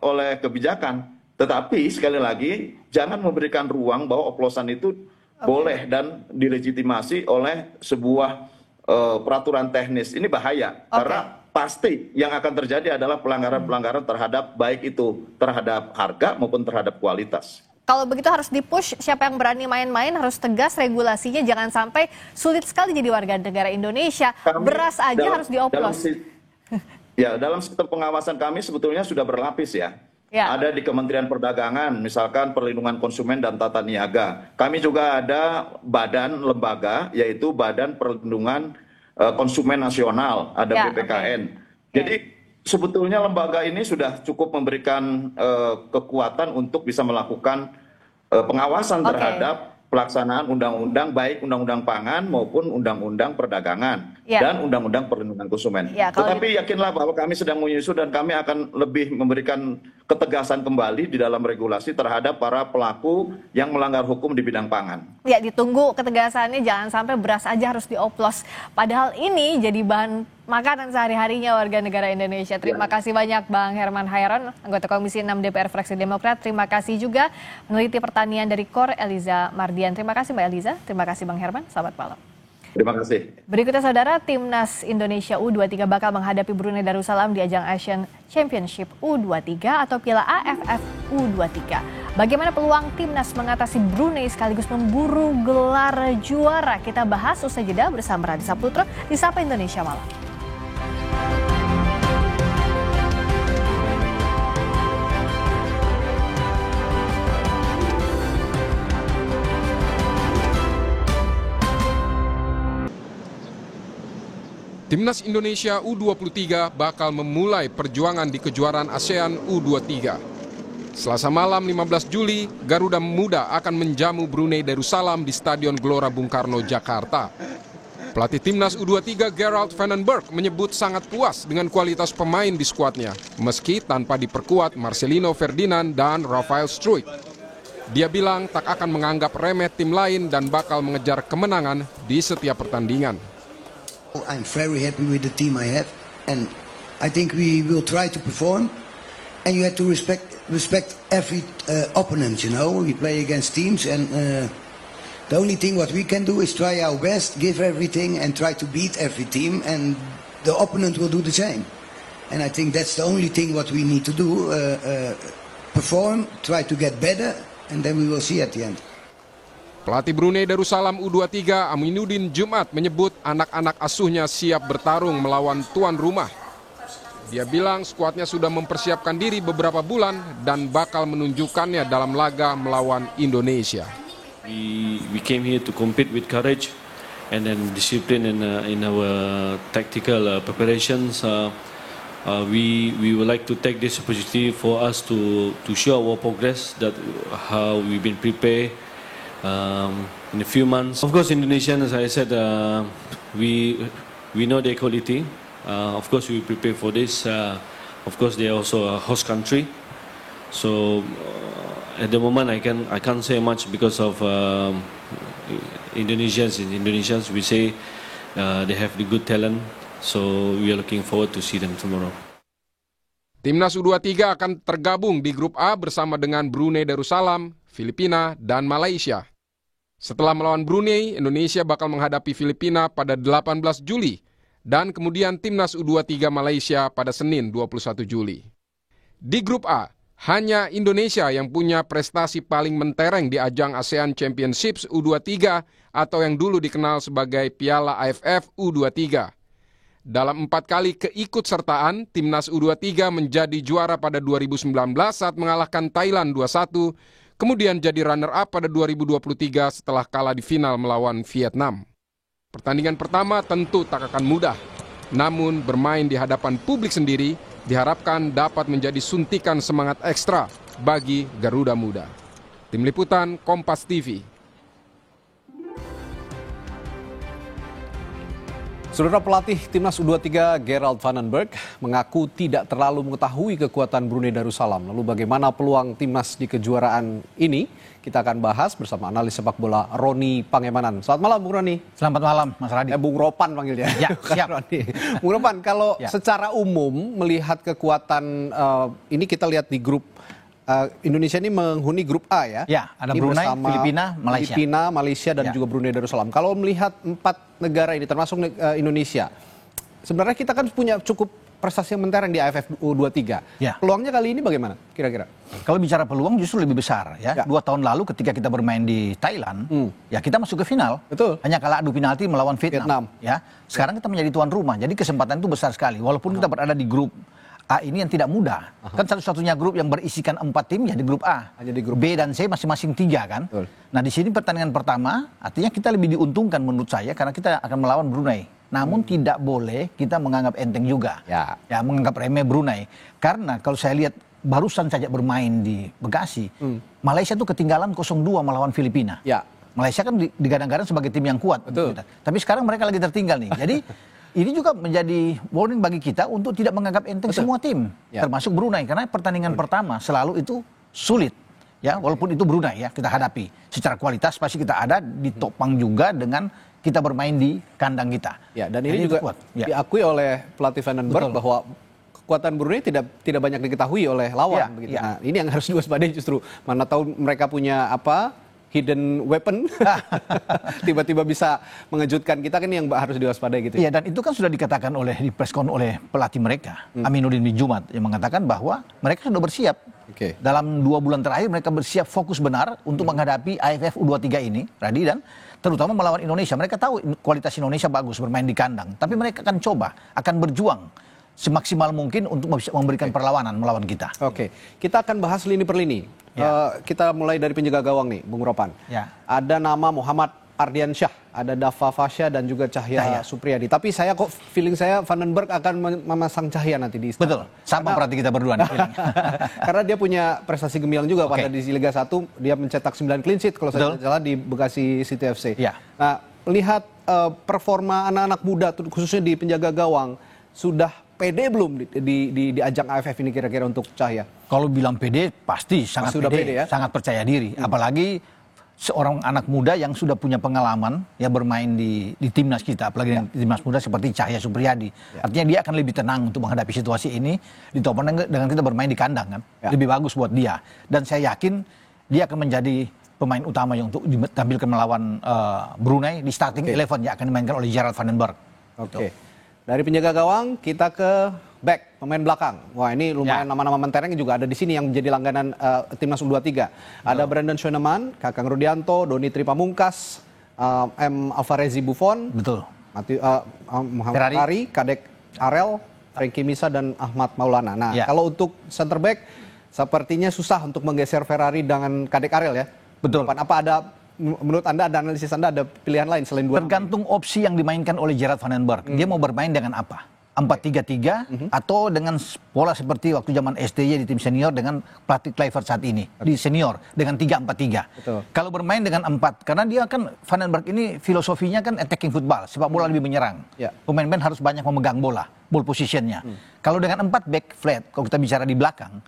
oleh kebijakan. Tetapi sekali lagi jangan memberikan ruang bahwa oplosan itu boleh dan dilegitimasi oleh sebuah peraturan teknis. Ini bahaya karena pasti yang akan terjadi adalah pelanggaran-pelanggaran terhadap baik itu terhadap harga maupun terhadap kualitas. Kalau begitu harus di-push, siapa yang berani main-main harus tegas regulasinya, jangan sampai sulit sekali jadi warga negara Indonesia. Beras aja harus dioplos. Dalam sistem pengawasan kami sebetulnya sudah berlapis ya. Ada di Kementerian Perdagangan, misalkan Perlindungan Konsumen dan Tata Niaga. Kami juga ada badan lembaga, yaitu Badan Perlindungan Konsumen Nasional, ada BPKN. Jadi sebetulnya lembaga ini sudah cukup memberikan kekuatan untuk bisa melakukan pengawasan terhadap pelaksanaan undang-undang, baik undang-undang pangan maupun undang-undang perdagangan dan undang-undang perlindungan konsumen. Tetapi yakinlah bahwa kami sedang menyusun dan kami akan lebih memberikan ketegasan kembali di dalam regulasi terhadap para pelaku yang melanggar hukum di bidang pangan. Ya, ditunggu ketegasannya, jangan sampai beras aja harus dioplos. Padahal ini jadi bahan makanan sehari-harinya warga negara Indonesia. Terima kasih banyak Bang Herman Hairon, anggota Komisi 6 DPR Fraksi Demokrat. Terima kasih juga peneliti pertanian dari KOR, Eliza Mardian. Terima kasih Mbak Eliza, terima kasih Bang Herman, selamat malam. Terima kasih. Berikutnya saudara, Timnas Indonesia U23 bakal menghadapi Brunei Darussalam di ajang Asian Championship U23 atau Piala AFF U23. Bagaimana peluang Timnas mengatasi Brunei sekaligus memburu gelar juara? Kita bahas usai jeda bersama Radhi Saputro di Sapa Indonesia Malam. Timnas Indonesia U23 bakal memulai perjuangan di kejuaraan ASEAN U23. Selasa malam 15 Juli, Garuda Muda akan menjamu Brunei Darussalam di Stadion Gelora Bung Karno, Jakarta. Pelatih Timnas U23 Gerald Vandenberg menyebut sangat puas dengan kualitas pemain di skuadnya, meski tanpa diperkuat Marcelino Ferdinand dan Rafael Struijk. Dia bilang tak akan menganggap remeh tim lain dan bakal mengejar kemenangan di setiap pertandingan. I'm very happy with the team I have, and I think we will try to perform. And you have to respect every opponent. You know, we play against teams, and the only thing what we can do is try our best, give everything, and try to beat every team. And the opponent will do the same. And I think that's the only thing what we need to do: perform, try to get better, and then we will see at the end. Pelatih Brunei Darussalam U23 Aminuddin Jumat menyebut anak-anak asuhnya siap bertarung melawan tuan rumah. Dia bilang skuadnya sudah mempersiapkan diri beberapa bulan dan bakal menunjukkannya dalam laga melawan Indonesia. We came here to compete with courage and then discipline in our tactical preparations. We would like to take this opportunity for us to show our progress, that how we've been prepared. In a few months. Of course, Indonesian, as I said, we know their quality. Of course, we prepare for this. Of course, they are also a host country. So at the moment, I can't say much because of Indonesians. In Indonesians, we say they have the good talent. So we are looking forward to see them tomorrow. Timnas U23 akan tergabung di grup A bersama dengan Brunei Darussalam, Filipina, dan Malaysia. Setelah melawan Brunei, Indonesia bakal menghadapi Filipina pada 18 Juli dan kemudian Timnas U23 Malaysia pada Senin 21 Juli. Di grup A, hanya Indonesia yang punya prestasi paling mentereng di ajang ASEAN Championships U23 atau yang dulu dikenal sebagai Piala AFF U23. Dalam 4 kali keikutsertaan, Timnas U23 menjadi juara pada 2019 saat mengalahkan Thailand 2-1, kemudian jadi runner-up pada 2023 setelah kalah di final melawan Vietnam. Pertandingan pertama tentu tak akan mudah, namun bermain di hadapan publik sendiri diharapkan dapat menjadi suntikan semangat ekstra bagi Garuda Muda. Tim Liputan Kompas TV. Saudara, pelatih Timnas U23 Gerald Vandenberg mengaku tidak terlalu mengetahui kekuatan Brunei Darussalam. Lalu bagaimana peluang Timnas di kejuaraan ini? Kita akan bahas bersama analis sepak bola Roni Pangemanan. Selamat malam Bung Roni. Selamat malam Mas Radhi. Bung Ropan panggilnya. Ya, siap. Bung Ropan, kalau secara umum melihat kekuatan ini kita lihat di grup Indonesia ini menghuni grup A ya. Ya, ada ini Brunei, bersama Filipina, Malaysia dan Ya. juga Brunei Darussalam. Kalau melihat 4 negara ini termasuk Indonesia, sebenarnya kita kan punya cukup prestasi yang mentereng di AFF U23. Ya. Peluangnya kali ini bagaimana kira-kira? Kalau bicara peluang justru lebih besar ya. 2 tahun lalu ketika kita bermain di Thailand, ya kita masuk ke final. Betul. Hanya kalah adu penalti melawan Vietnam. Ya. Sekarang kita menjadi tuan rumah. Jadi kesempatan itu besar sekali. Walaupun kita berada di grup A ini yang tidak mudah. Kan satu-satunya grup yang berisikan 4 tim ya di grup A. Hanya di grup B dan C masing-masing 3 kan. Betul. Nah di sini pertandingan pertama artinya kita lebih diuntungkan menurut saya karena kita akan melawan Brunei. Namun tidak boleh kita menganggap enteng juga. Ya, menganggap remeh Brunei. Karena kalau saya lihat barusan saja bermain di Bekasi, Malaysia tuh ketinggalan 0-2 melawan Filipina. Ya. Malaysia kan digadang-gadang sebagai tim yang kuat. Betul. Tapi sekarang mereka lagi tertinggal nih. Jadi ini juga menjadi warning bagi kita untuk tidak menganggap enteng semua tim, termasuk Brunei. Karena pertandingan pertama selalu itu sulit. Ya, walaupun itu Brunei ya kita hadapi. Secara kualitas pasti kita ada ditopang juga dengan kita bermain di kandang kita. Ya, dan ini juga kuat. Diakui oleh pelatih Vandenberg bahwa kekuatan Brunei tidak banyak diketahui oleh lawan. Begitu. Nah, ini yang harus diwaspadai justru. Mana tahu mereka punya hidden weapon, tiba-tiba bisa mengejutkan kita, kan yang harus diwaspadai gitu. Iya, dan itu kan sudah dikatakan di preskon oleh pelatih mereka, Aminuddin bin Jumat, yang mengatakan bahwa mereka sudah bersiap. Dalam 2 bulan terakhir mereka bersiap fokus benar untuk menghadapi AFF U23 ini, Radi, dan terutama melawan Indonesia. Mereka tahu kualitas Indonesia bagus bermain di kandang, tapi mereka akan coba, akan berjuang semaksimal mungkin untuk memberikan perlawanan melawan kita. Oke, kita akan bahas lini per lini. Kita mulai dari penjaga gawang nih, Bung Ropan. Ada nama Muhammad Ardiansyah, ada Dava Fasya dan juga Cahya Supriyadi. Tapi feeling saya Vandenberg akan memasang Cahya nanti di istana. Betul, sama berarti kita berdua nih. Karena dia punya prestasi gemilang juga pada di Liga 1, dia mencetak 9 clean sheet kalau saya tidak salah di Bekasi City FC. Nah, lihat performa anak-anak muda khususnya di penjaga gawang, sudah pede belum di ajang AFF ini kira-kira untuk Cahya? Kalau bilang pede pasti sangat pede ya? Sangat percaya diri. Apalagi seorang anak muda yang sudah punya pengalaman ya bermain di timnas kita, apalagi di timnas muda seperti Cahya Supriyadi. Artinya dia akan lebih tenang untuk menghadapi situasi ini ditopang dengan kita bermain di kandang kan. Lebih bagus buat dia. Dan saya yakin dia akan menjadi pemain utama yang untuk ditampilkan melawan Brunei di starting 11 yang akan dimainkan oleh Gerard Vandenberg. Dari penjaga gawang kita ke back, pemain belakang. Wah, ini lumayan nama-nama mentereng juga ada di sini yang menjadi langganan timnas U23. Ada Brandon Schoenemann, Kakang Rudianto, Doni Tripamungkas, M. Alvarezi Buffon, Muhammad Ferrari, Kadek Arel, Frankie Misa dan Ahmad Maulana. Nah, kalau untuk center back sepertinya susah untuk menggeser Ferrari dengan Kadek Arel ya. Betul. Apa ada menurut Anda, ada analisis Anda, ada pilihan lain selain 2? Tergantung opsi yang dimainkan oleh Gerard Vandenberg. Dia mau bermain dengan apa? 4-3-3 atau dengan pola seperti waktu zaman STY di tim senior dengan pelatih Kluivert saat ini di senior dengan 3-4-3. Kalau bermain dengan 4, karena dia kan Vandenberg ini filosofinya kan attacking football, sepak bola lebih menyerang. Pemain-pemain harus banyak memegang bola, ball positionnya. Kalau dengan 4 back flat, kalau kita bicara di belakang,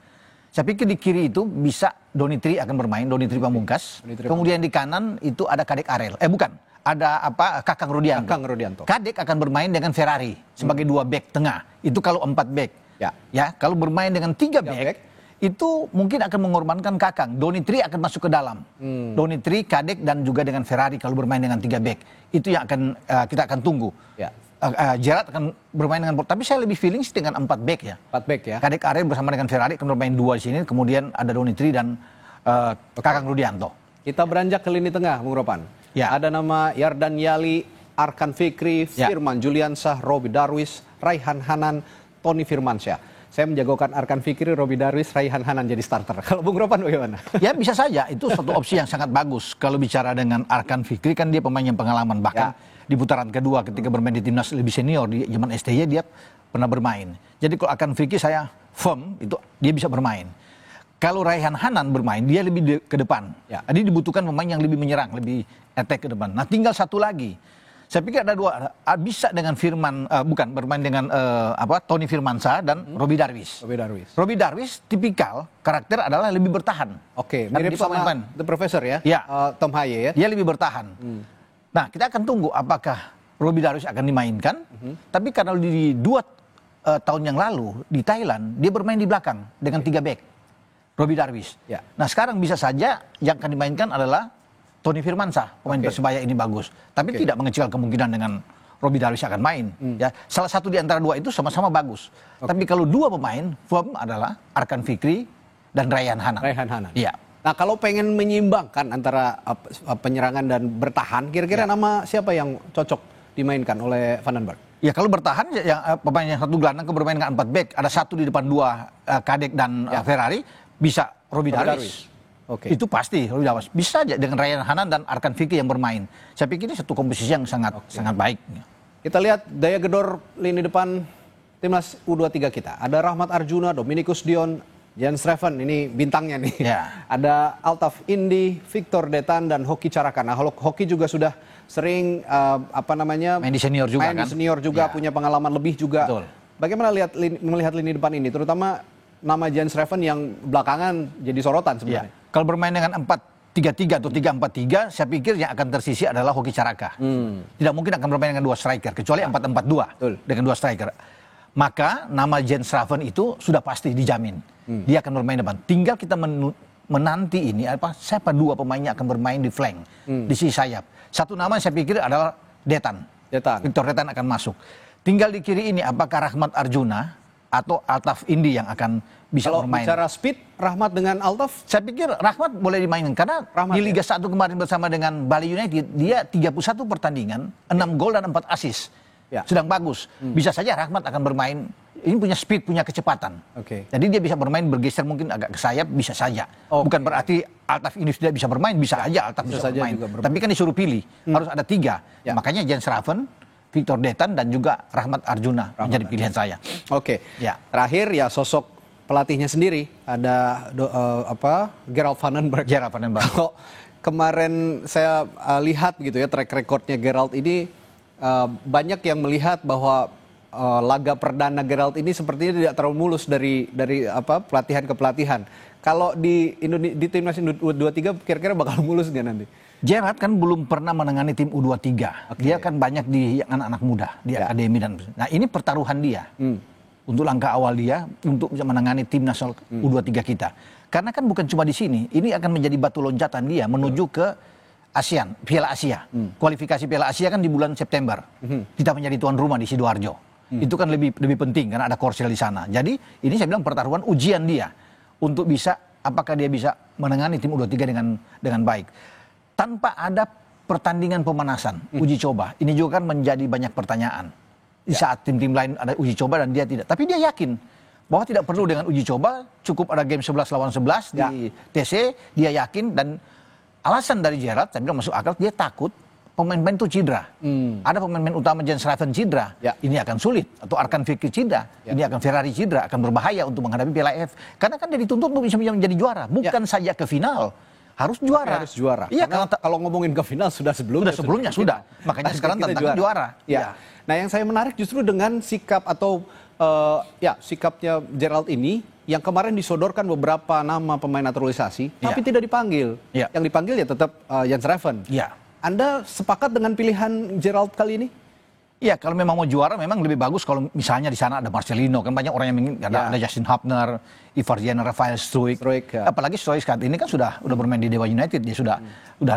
saya pikir di kiri itu bisa Doni Tri akan bermain, Doni Tripamungkas. Kemudian di kanan itu ada Kadek Arel. Ada Kakang Rudianto. Kadek akan bermain dengan Ferrari sebagai 2 back tengah. Itu kalau 4 back. Ya, kalau bermain dengan 3 back itu mungkin akan mengorbankan Kakang. Doni Tri akan masuk ke dalam. Doni Tri, Kadek dan juga dengan Ferrari kalau bermain dengan 3 back. Itu yang akan kita akan tunggu. Gerard akan bermain dengan, tapi saya lebih feeling dengan 4 back ya. 4 back ya. Kadek Arel bersama dengan Ferrari akan bermain 2 di sini, kemudian ada Doni Tri dan Kakang Rudianto. Kita beranjak ke lini tengah, Bung Ropan. Ada nama Yardan Yali, Arkan Fikri, Firman Juliansyah, Robi Darwis, Raihan Hanan, Tony Firmansyah. Saya menjagokan Arkan Fikri, Robi Darwis, Raihan Hanan jadi starter. Kalau Bung Ropan bagaimana? Ya bisa saja, itu satu opsi yang sangat bagus. Kalau bicara dengan Arkan Fikri kan dia pemain yang pengalaman, bahkan di putaran kedua ketika bermain di timnas lebih senior di zaman STY dia pernah bermain. Jadi kalau Arkan Fikri saya firm itu dia bisa bermain. Kalau Raihan Hanan bermain dia lebih ke depan. Jadi dibutuhkan pemain yang lebih menyerang, lebih attack ke depan. Nah tinggal satu lagi. Saya pikir ada 2, bisa dengan bermain dengan Tony Firmansyah dan Robi Darwis. Robi Darwis tipikal karakter adalah lebih bertahan. Mirip sama The Professor ya. Tom Haye ya. Dia lebih bertahan. Nah, kita akan tunggu apakah Robi Darwis akan dimainkan. Tapi karena di 2 tahun yang lalu di Thailand dia bermain di belakang dengan 3 back. Robbie Darwish. Ya. Nah sekarang bisa saja yang akan dimainkan adalah Tony Firmansyah, pemain Persebaya ini bagus. Tapi tidak mengecilkan kemungkinan dengan Robbie Darwish akan main. Ya, salah satu di antara dua itu sama-sama bagus. Tapi kalau dua pemain firm adalah Arkan Fikri dan Rayhan Hanan. Iya. Nah kalau pengen menyeimbangkan antara penyerangan dan bertahan, kira-kira nama siapa yang cocok dimainkan oleh Vandenberg? Ya kalau bertahan, pemain yang satu gelandang bermain dengan 4 back, ada satu di depan dua, Kadek dan Ferrari, bisa Robbie Darwish. Itu pasti Robbie Darwish. Bisa aja dengan Rayhan Hanan dan Arkan Fikri yang bermain. Saya pikir ini satu komposisi yang sangat baik. Kita lihat daya gedor lini depan timnas U23 kita. Ada Rahmat Arjuna, Dominikus Dion, Jan Schreven, ini bintangnya nih. Ada Altaf Indi, Victor Detan, dan Hoki Carakan. Nah, Hoki juga sudah sering main di senior juga main di senior juga, punya pengalaman lebih juga. Betul. Bagaimana melihat lini depan ini, terutama nama Jan Schreven yang belakangan jadi sorotan sebenarnya? Kalau bermain dengan 4-3-3 atau 3-4-3, saya pikir yang akan tersisi adalah Hoki Caraka. Tidak mungkin akan bermain dengan 2 striker, kecuali 4-4-2 dengan 2 striker. Maka nama Jan Schreven itu sudah pasti dijamin. Dia akan bermain depan. Tinggal kita menanti ini siapa 2 pemainnya akan bermain di flank, di sisi sayap. Satu nama saya pikir adalah Detan. Victor Detan akan masuk. Tinggal di kiri ini apakah Rahmat Arjuna atau Altaf Indi yang akan bisa bermain. Kalau bicara speed, Rahmat dengan Altaf? Saya pikir Rahmat boleh dimainkan. Karena di Liga 1 kemarin bersama dengan Bali United, dia 31 pertandingan, 6 gol dan 4 assist. Sedang bagus. Bisa saja Rahmat akan bermain, ini punya speed, punya kecepatan. Jadi dia bisa bermain bergeser mungkin agak ke sayap, bisa saja. Bukan berarti Altaf Indi tidak bisa bermain, bisa aja Altaf bisa bermain. Tapi kan disuruh pilih, harus ada 3. Makanya Jan Schreven, Victor Detan, dan juga Rahmat Arjuna menjadi pilihan saya. Terakhir ya sosok pelatihnya sendiri, ada Gerald Vandenberg. Kalau kemarin saya lihat gitu ya track recordnya Gerald ini, banyak yang melihat bahwa laga perdana Gerald ini sepertinya tidak terlalu mulus dari pelatihan ke pelatihan. Kalau di timnas U23 kira-kira bakal mulus nggak nanti? Gerard kan belum pernah menangani tim U23. Dia kan banyak di anak-anak muda, di akademi dan. Nah ini pertaruhan dia untuk langkah awal dia untuk bisa menangani tim nasional U23 kita. Karena kan bukan cuma di sini, ini akan menjadi batu loncatan dia menuju ke ASEAN, Piala Asia. Kualifikasi Piala Asia kan di bulan September. Kita menjadi tuan rumah di Sidoarjo. Itu kan lebih penting karena ada Korsel di sana. Jadi ini saya bilang pertaruhan ujian dia untuk bisa apakah dia bisa menangani tim U23 dengan baik. Tanpa ada pertandingan pemanasan, uji coba. Ini juga kan menjadi banyak pertanyaan. Di saat tim-tim lain ada uji coba dan dia tidak. Tapi dia yakin bahwa tidak perlu dengan uji coba, cukup ada game 11 lawan 11 di TC, dia yakin. Dan alasan dari Gerard, saya bilang masuk akal, dia takut pemain-pemain itu cedera. Ada pemain-pemain utama Jan Schreven cedera, ini akan sulit. Atau Arkan Fikri cedera, ini akan Ferrari cedera, akan berbahaya untuk menghadapi Piala AFF. Karena kan dia dituntut untuk bisa menjadi juara, bukan saja ke final. Harus juara. Iya, kalau ngomongin ke final sudah sebelumnya. Makanya sekarang tantangan juara. Nah, yang saya menarik justru dengan sikap atau sikapnya Gerald ini yang kemarin disodorkan beberapa nama pemain naturalisasi, tapi tidak dipanggil. Yang dipanggil ya tetap Jan Schreven. Anda sepakat dengan pilihan Gerald kali ini? Iya, kalau memang mau juara memang lebih bagus kalau misalnya di sana ada Marcelino, kan banyak orang yang ingin ada Justin Hubner, Ivar Jenner, Rafael Struijk. Apalagi Struijk saat ini kan sudah bermain di Dewa United, dia sudah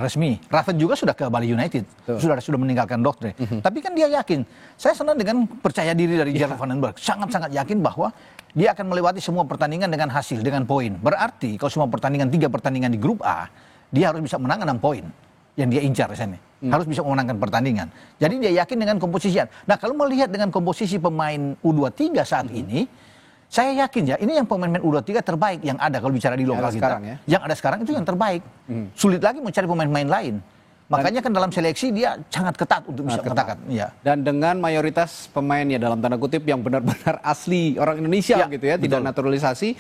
resmi. Rafa juga sudah ke Bali United, sudah meninggalkan Dordrecht. Tapi kan dia yakin. Saya senang dengan percaya diri dari Gerald Vandenberg, sangat-sangat yakin bahwa dia akan melewati semua pertandingan dengan hasil, dengan poin. Berarti kalau semua pertandingan 3 pertandingan di grup A, dia harus bisa menang 6 poin yang dia incar di sana. Harus bisa memenangkan pertandingan. Jadi dia yakin dengan komposisian. Nah, kalau melihat dengan komposisi pemain U23 saat ini, saya yakin ini yang pemain-pemain U23 terbaik yang ada kalau bicara di lokal kita. Yang ada sekarang itu yang terbaik. Sulit lagi mencari pemain-pemain lain. Makanya kan dalam seleksi dia sangat ketat untuk bisa mengatakan. Dan dengan mayoritas pemainnya dalam tanda kutip yang benar-benar asli orang Indonesia gitu ya, tidak naturalisasi.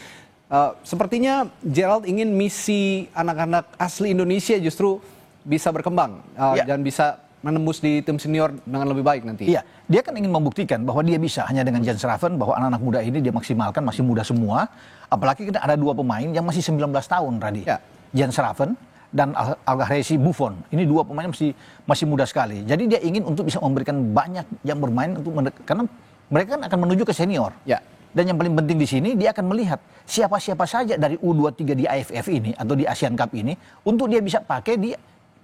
Sepertinya Gerald ingin misi anak-anak asli Indonesia justru bisa berkembang dan bisa menembus di tim senior dengan lebih baik nanti. Iya, dia kan ingin membuktikan bahwa dia bisa hanya dengan Jan Schreven, bahwa anak-anak muda ini dia maksimalkan, masih muda semua. Apalagi kita ada 2 pemain yang masih 19 tahun, Radi. Jan Schreven dan Algaresi Buffon. Ini 2 pemain masih muda sekali. Jadi dia ingin untuk bisa memberikan banyak yang bermain karena mereka kan akan menuju ke senior. Dan yang paling penting di sini dia akan melihat siapa-siapa saja dari U23 di AFF ini atau di Asian Cup ini untuk dia bisa pakai di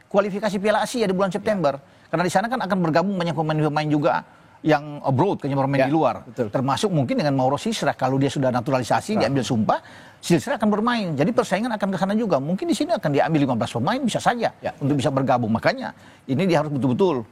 kualifikasi Piala Asia di bulan September. Karena di sana kan akan bergabung banyak pemain-pemain juga yang abroad, kayaknya bermain di luar. Termasuk mungkin dengan Mauro Sisra, kalau dia sudah naturalisasi, diambil sumpah, Sisra akan bermain. Jadi persaingan akan ke sana juga. Mungkin di sini akan diambil 15 pemain, bisa saja untuk bisa bergabung. Makanya ini dia harus betul-betul.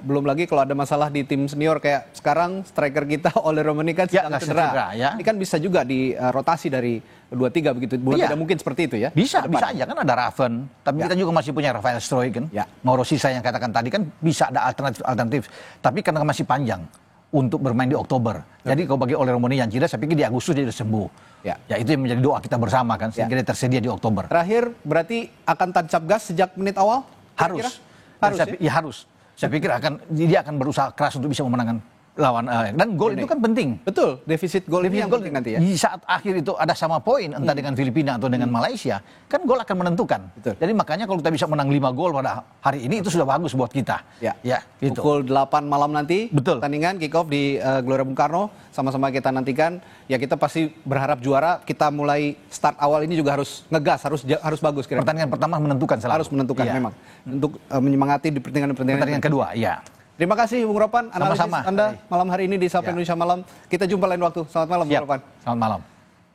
Belum lagi kalau ada masalah di tim senior kayak sekarang striker kita Ole Romani kan sedang cedera. Ini kan bisa juga dirotasi dari 2-3 begitu. Tidak mungkin seperti itu ya. Bisa aja kan ada Raven, tapi kita juga masih punya Rafael Stroy kan. Mauro Sisra yang katakan tadi kan bisa ada alternatif. Tapi karena masih panjang untuk bermain di Oktober. Jadi kalau bagi Ole Romani yang cedera, saya pikir di Agustus dia sudah sembuh. Ya itu yang menjadi doa kita bersama kan, sehingga dia tersedia di Oktober. Terakhir berarti akan tancap gas sejak menit awal? Harus. Harus. Saya pikir dia akan berusaha keras untuk bisa memenangkan lawan dan gol itu kan penting. Betul, defisit gol ini yang penting nanti ya. Di saat akhir itu ada sama poin entah dengan Filipina atau dengan Malaysia, kan gol akan menentukan. Betul. Jadi makanya kalau kita bisa menang 5 gol pada hari ini itu sudah bagus buat kita. Gitu. Pukul 8 malam nanti. Betul. Pertandingan kick off di Gelora Bung Karno, sama-sama kita nantikan. Ya kita pasti berharap juara. Kita mulai start awal ini juga harus ngegas, harus bagus kira-kira. Pertandingan pertama menentukan selalu. Harus menentukan memang. Untuk menyemangati di pertandingan kedua, ya. Terima kasih Bung Ropan, analisis Anda malam hari ini di Sapa Indonesia Malam. Kita jumpa lain waktu. Selamat malam Bung Ropan. Selamat malam.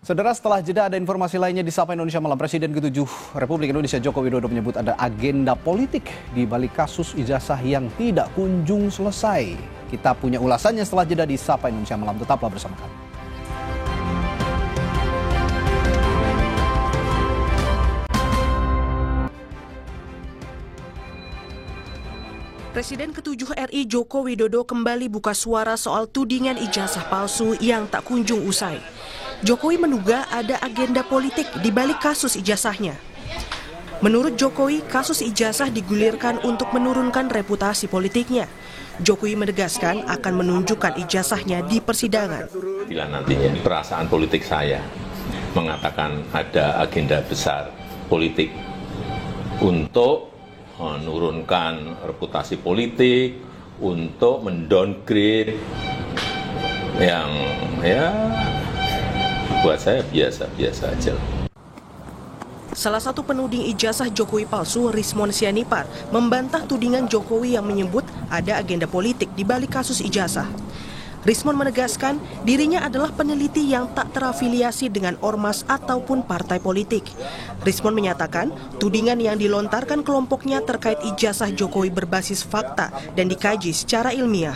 Saudara, setelah jeda ada informasi lainnya di Sapa Indonesia Malam. Presiden ke-7 Republik Indonesia Joko Widodo menyebut ada agenda politik di balik kasus ijazah yang tidak kunjung selesai. Kita punya ulasannya setelah jeda di Sapa Indonesia Malam. Tetaplah bersama kami. Presiden ke-7 RI Joko Widodo kembali buka suara soal tudingan ijazah palsu yang tak kunjung usai. Jokowi menduga ada agenda politik di balik kasus ijazahnya. Menurut Jokowi, kasus ijazah digulirkan untuk menurunkan reputasi politiknya. Jokowi menegaskan akan menunjukkan ijazahnya di persidangan. Bila nantinya perasaan politik saya mengatakan ada agenda besar politik untuk menurunkan reputasi politik, untuk mendowngrade yang buat saya biasa-biasa aja. Salah satu penuding ijazah Jokowi palsu, Rismon Sianipar, membantah tudingan Jokowi yang menyebut ada agenda politik di balik kasus ijazah. Rismon menegaskan dirinya adalah peneliti yang tak terafiliasi dengan ormas ataupun partai politik. Rismon menyatakan tudingan yang dilontarkan kelompoknya terkait ijazah Jokowi berbasis fakta dan dikaji secara ilmiah.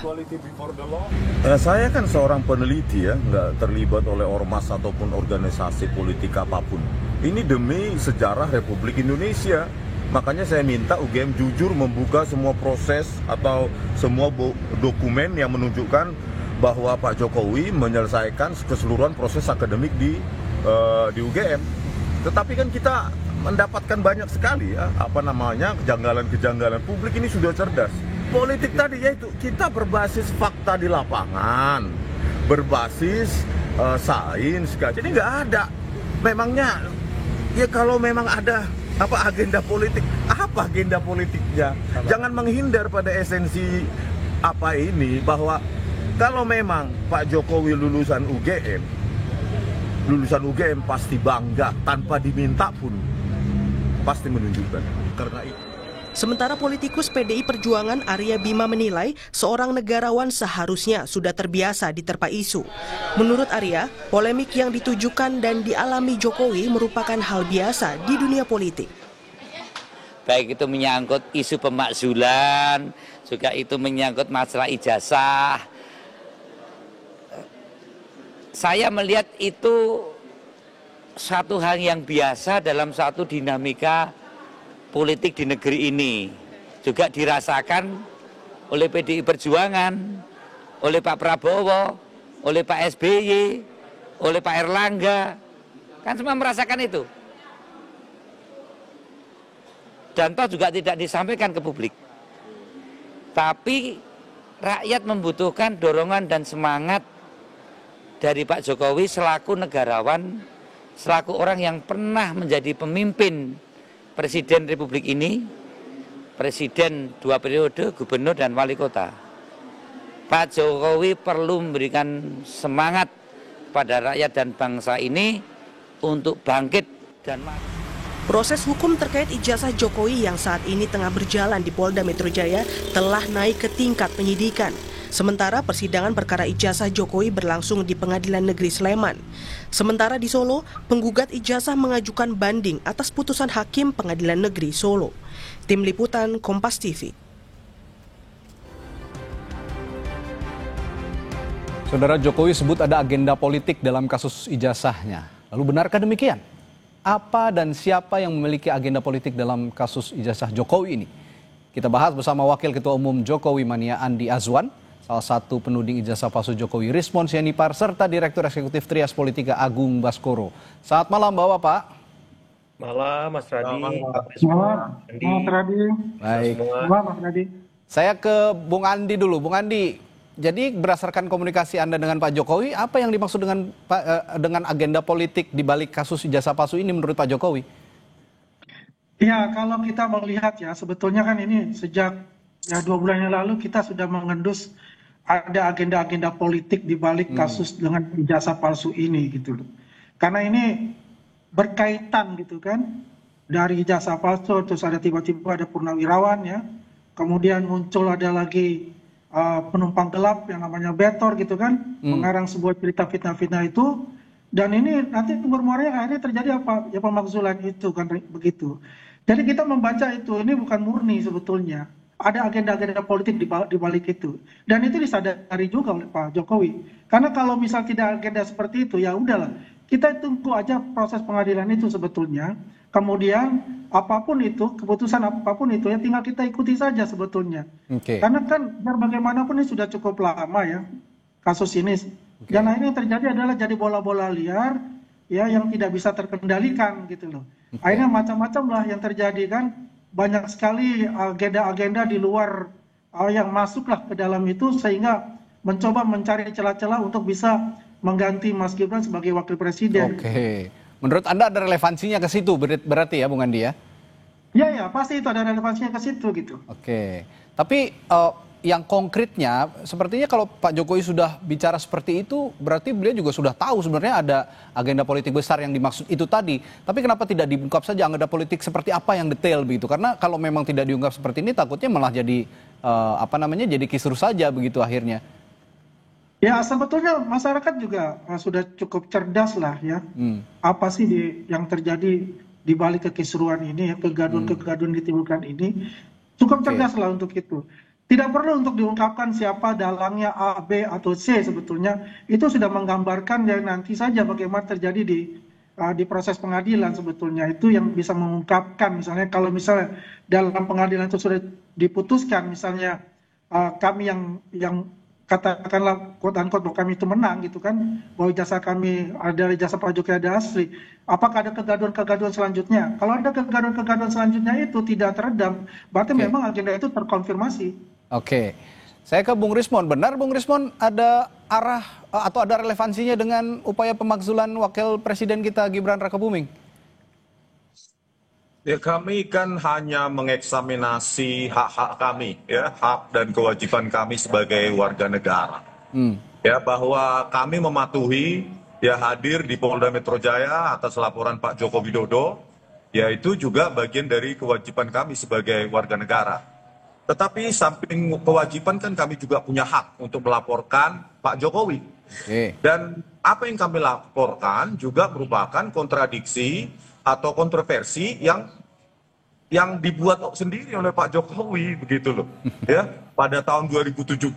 Saya kan seorang peneliti ya, nggak terlibat oleh ormas ataupun organisasi politik apapun. Ini demi sejarah Republik Indonesia. Makanya saya minta UGM jujur membuka semua proses atau semua dokumen yang menunjukkan bahwa Pak Jokowi menyelesaikan keseluruhan proses akademik di UGM. Tetapi kan kita mendapatkan banyak sekali ya, kejanggalan-kejanggalan. Publik ini sudah cerdas. Politik tadi yaitu kita berbasis fakta di lapangan, berbasis sains, jadi nggak ada. Memangnya ya kalau memang ada agenda politik, apa agenda politiknya? Jangan menghindar pada esensi ini bahwa kalau memang Pak Jokowi lulusan UGM pasti bangga tanpa diminta pun pasti menunjukkan. Karena itu. Sementara politikus PDI Perjuangan Arya Bima menilai seorang negarawan seharusnya sudah terbiasa diterpa isu. Menurut Arya, polemik yang ditujukan dan dialami Jokowi merupakan hal biasa di dunia politik. Baik itu menyangkut isu pemakzulan, juga itu menyangkut masalah ijazah. Saya melihat itu satu hal yang biasa dalam satu dinamika politik di negeri ini. Juga dirasakan oleh PDI Perjuangan, oleh Pak Prabowo, oleh Pak SBY, oleh Pak Erlangga. Kan semua merasakan itu. Dan toh juga tidak disampaikan ke publik. Tapi rakyat membutuhkan dorongan dan semangat dari Pak Jokowi selaku negarawan, selaku orang yang pernah menjadi pemimpin Presiden Republik ini, Presiden 2 periode, Gubernur dan Wali Kota. Pak Jokowi perlu memberikan semangat pada rakyat dan bangsa ini untuk bangkit dan maju. Proses hukum terkait ijazah Jokowi yang saat ini tengah berjalan di Polda Metro Jaya telah naik ke tingkat penyidikan. Sementara persidangan perkara ijazah Jokowi berlangsung di Pengadilan Negeri Sleman. Sementara di Solo, penggugat ijazah mengajukan banding atas putusan Hakim Pengadilan Negeri Solo. Tim Liputan Kompas TV. Saudara, Jokowi sebut ada agenda politik dalam kasus ijazahnya. Lalu benarkah demikian? Apa dan siapa yang memiliki agenda politik dalam kasus ijazah Jokowi ini? Kita bahas bersama Wakil Ketua Umum Jokowi Mania Andi Azwan, salah satu penuding ijazah palsu Jokowi Rismon Sianipar, serta Direktur Eksekutif Trias Politika Agung Baskoro. Selamat malam Bapak. Malam Mas Radi. Malam Mas Radi. Baik. Malam Mas Radi. Saya ke Bung Andi dulu. Bung Andi, jadi berdasarkan komunikasi Anda dengan Pak Jokowi, apa yang dimaksud dengan agenda politik di balik kasus ijazah palsu ini menurut Pak Jokowi? Ya, kalau kita melihat ya, sebetulnya kan ini sejak 2 bulan yang lalu kita sudah mengendus ada agenda-agenda politik di balik kasus dengan ijazah palsu ini gitu loh. Karena ini berkaitan gitu kan, dari ijazah palsu terus ada tiba-tiba ada purnawirawan ya, kemudian muncul ada lagi penumpang gelap yang namanya Betor gitu kan, mengarang sebuah cerita fitnah-fitnah itu, dan ini nanti bermuaranya akhirnya terjadi apa? Ya pemakzulan itu kan begitu. Jadi kita membaca itu, ini bukan murni sebetulnya. Ada agenda-agenda politik di balik itu. Dan itu disadari juga oleh Pak Jokowi. Karena kalau misal tidak agenda seperti itu, ya udahlah. Kita tunggu aja proses pengadilan itu sebetulnya. Kemudian apapun itu, keputusan apapun itu ya tinggal kita ikuti saja sebetulnya. Karena kan bagaimanapun ini sudah cukup lama ya kasus ini. Dan akhirnya yang terjadi adalah jadi bola-bola liar ya yang tidak bisa terkendalikan gitu loh. Akhirnya macam-macam lah yang terjadi kan. Banyak sekali agenda-agenda di luar yang masuklah ke dalam itu sehingga mencoba mencari celah-celah untuk bisa mengganti Mas Gibran sebagai wakil presiden. Oke. Menurut Anda ada relevansinya ke situ berarti ya Bung Andi ya? Ya, pasti itu ada relevansinya ke situ gitu. Oke. Tapi yang konkretnya sepertinya kalau Pak Jokowi sudah bicara seperti itu berarti beliau juga sudah tahu sebenarnya ada agenda politik besar yang dimaksud itu tadi. Tapi kenapa tidak diungkap saja agenda politik seperti apa yang detail begitu? Karena kalau memang tidak diungkap seperti ini takutnya malah jadi jadi kisruh saja begitu akhirnya. Ya sebetulnya masyarakat juga sudah cukup cerdas lah ya. Apa sih yang terjadi di balik kekisruhan ini ya, kegaduhan-kegaduhan ditimbulkan ini. Cukup cerdas lah untuk itu. Tidak perlu untuk diungkapkan siapa dalangnya A, B, atau C sebetulnya. Itu sudah menggambarkan yang nanti saja bagaimana terjadi di proses pengadilan sebetulnya. Itu yang bisa mengungkapkan misalnya kalau misalnya dalam pengadilan itu sudah diputuskan misalnya kami yang katakanlah quote-unquote bahwa kami itu menang gitu kan, bahwa ijazah kami ada ijazah Pak Jokowi ada asli. Apakah ada kegaduhan-kegaduhan selanjutnya? Kalau ada kegaduhan-kegaduhan selanjutnya itu tidak teredam, berarti memang agenda itu terkonfirmasi. Oke, saya ke Bung Rismon. Benar Bung Rismon ada arah atau ada relevansinya dengan upaya pemakzulan Wakil Presiden kita Gibran Rakabuming? Ya kami kan hanya mengeksaminasi hak-hak kami, ya hak dan kewajiban kami sebagai warga negara. Ya bahwa kami mematuhi ya hadir di Polda Metro Jaya atas laporan Pak Joko Widodo, ya itu juga bagian dari kewajiban kami sebagai warga negara. Tetapi samping kewajiban kan kami juga punya hak untuk melaporkan Pak Jokowi. Dan apa yang kami laporkan juga merupakan kontradiksi atau kontroversi yang dibuat sendiri oleh Pak Jokowi begitu loh. Ya, pada tahun 2017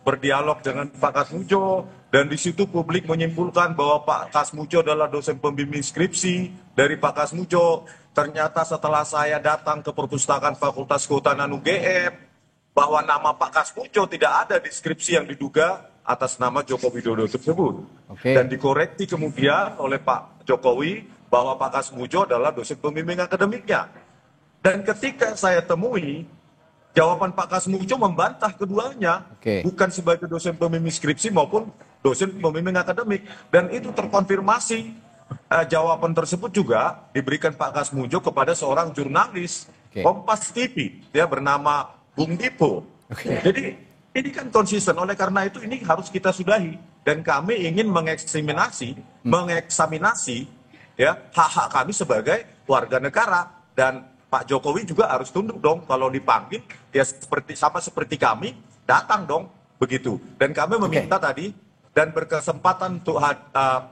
berdialog dengan Pak Kasmujo dan di situ publik menyimpulkan bahwa Pak Kasmujo adalah dosen pembimbing skripsi dari Pak Kasmujo. Ternyata setelah saya datang ke perpustakaan Fakultas Kehutanan UGM bahwa nama Pak Kasmujo tidak ada di skripsi yang diduga atas nama Joko Widodo tersebut. Dan dikoreksi kemudian oleh Pak Jokowi bahwa Pak Kasmujo adalah dosen pembimbing akademiknya. Dan ketika saya temui, jawaban Pak Kasmujo membantah keduanya, bukan sebagai dosen pembimbing skripsi maupun dosen pembimbing akademik. Dan itu terkonfirmasi, jawaban tersebut juga diberikan Pak Kasmujo kepada seorang jurnalis Kompas TV, dia bernama Bung Dipo. Jadi Ini kan konsisten, oleh karena itu ini harus kita sudahi. Dan kami ingin mengeksaminasi ya hak-hak kami sebagai warga negara. Dan Pak Jokowi juga harus tunduk dong kalau dipanggil, ya seperti kami, datang dong, begitu. Dan kami meminta tadi, dan berkesempatan untuk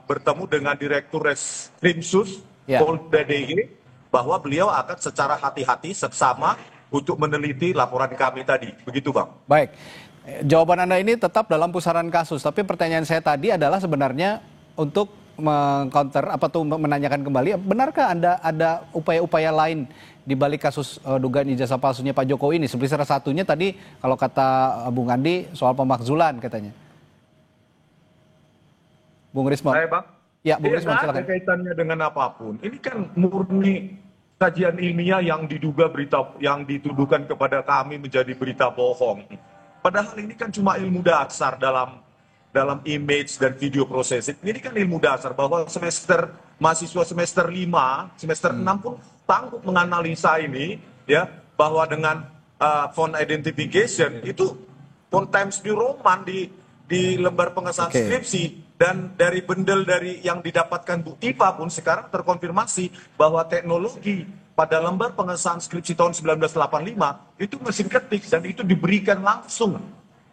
bertemu dengan Direktur Reskrimsus Polda DIY, bahwa beliau akan secara hati-hati, seksama, untuk meneliti laporan kami tadi. Begitu, Bang. Baik. Jawaban Anda ini tetap dalam pusaran kasus, tapi pertanyaan saya tadi adalah sebenarnya untuk meng-counter menanyakan kembali, benarkah ada upaya-upaya lain di balik kasus dugaan ijazah palsunya Pak Jokowi ini? Seperti salah satunya tadi kalau kata Bung Andi soal pemakzulan katanya. Bung Rismon. Bang. Ya, Bung Rismon, silakan. Ada kaitannya dengan apapun. Ini kan murni kajian ilmiah yang yang dituduhkan kepada kami menjadi berita bohong. Padahal ini kan cuma ilmu dasar dalam image dan video processing. Ini kan ilmu dasar bahwa mahasiswa semester 5, semester 6 pun sanggup menganalisa ini, ya, bahwa dengan font identification itu font Times New Roman di lembar pengesahan skripsi, dan dari bundle yang didapatkan Bu Tifa pun sekarang terkonfirmasi bahwa teknologi pada lembar pengesahan skripsi tahun 1985 itu mesin ketik, dan itu diberikan langsung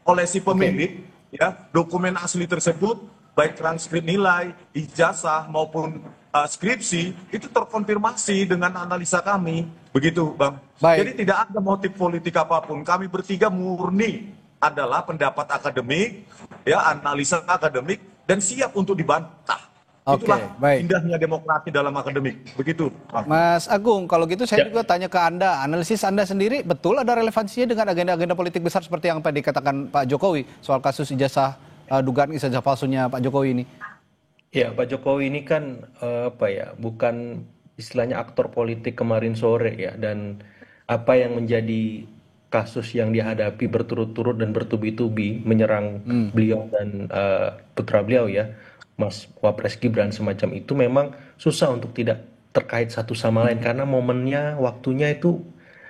oleh si pemilik. Ya, dokumen asli tersebut, baik transkrip nilai, ijazah maupun skripsi, itu terkonfirmasi dengan analisa kami. Begitu, Bang. Baik. Jadi tidak ada motif politik apapun. Kami bertiga murni adalah pendapat akademik, ya, analisa akademik, dan siap untuk dibantah. Itulah indahnya demokrasi dalam akademik. Begitu, Bang. Mas Agung, kalau gitu saya juga tanya ke Anda, analisis Anda sendiri betul ada relevansinya dengan agenda-agenda politik besar seperti yang tadi dikatakan Pak Jokowi soal kasus dugaan ijazah palsunya Pak Jokowi ini? Ya, Pak Jokowi ini kan bukan istilahnya aktor politik kemarin sore ya, dan apa yang menjadi kasus yang dihadapi berturut-turut dan bertubi-tubi menyerang beliau dan putra beliau ya, Mas Wapres Gibran, semacam itu memang susah untuk tidak terkait satu sama lain karena momennya, waktunya itu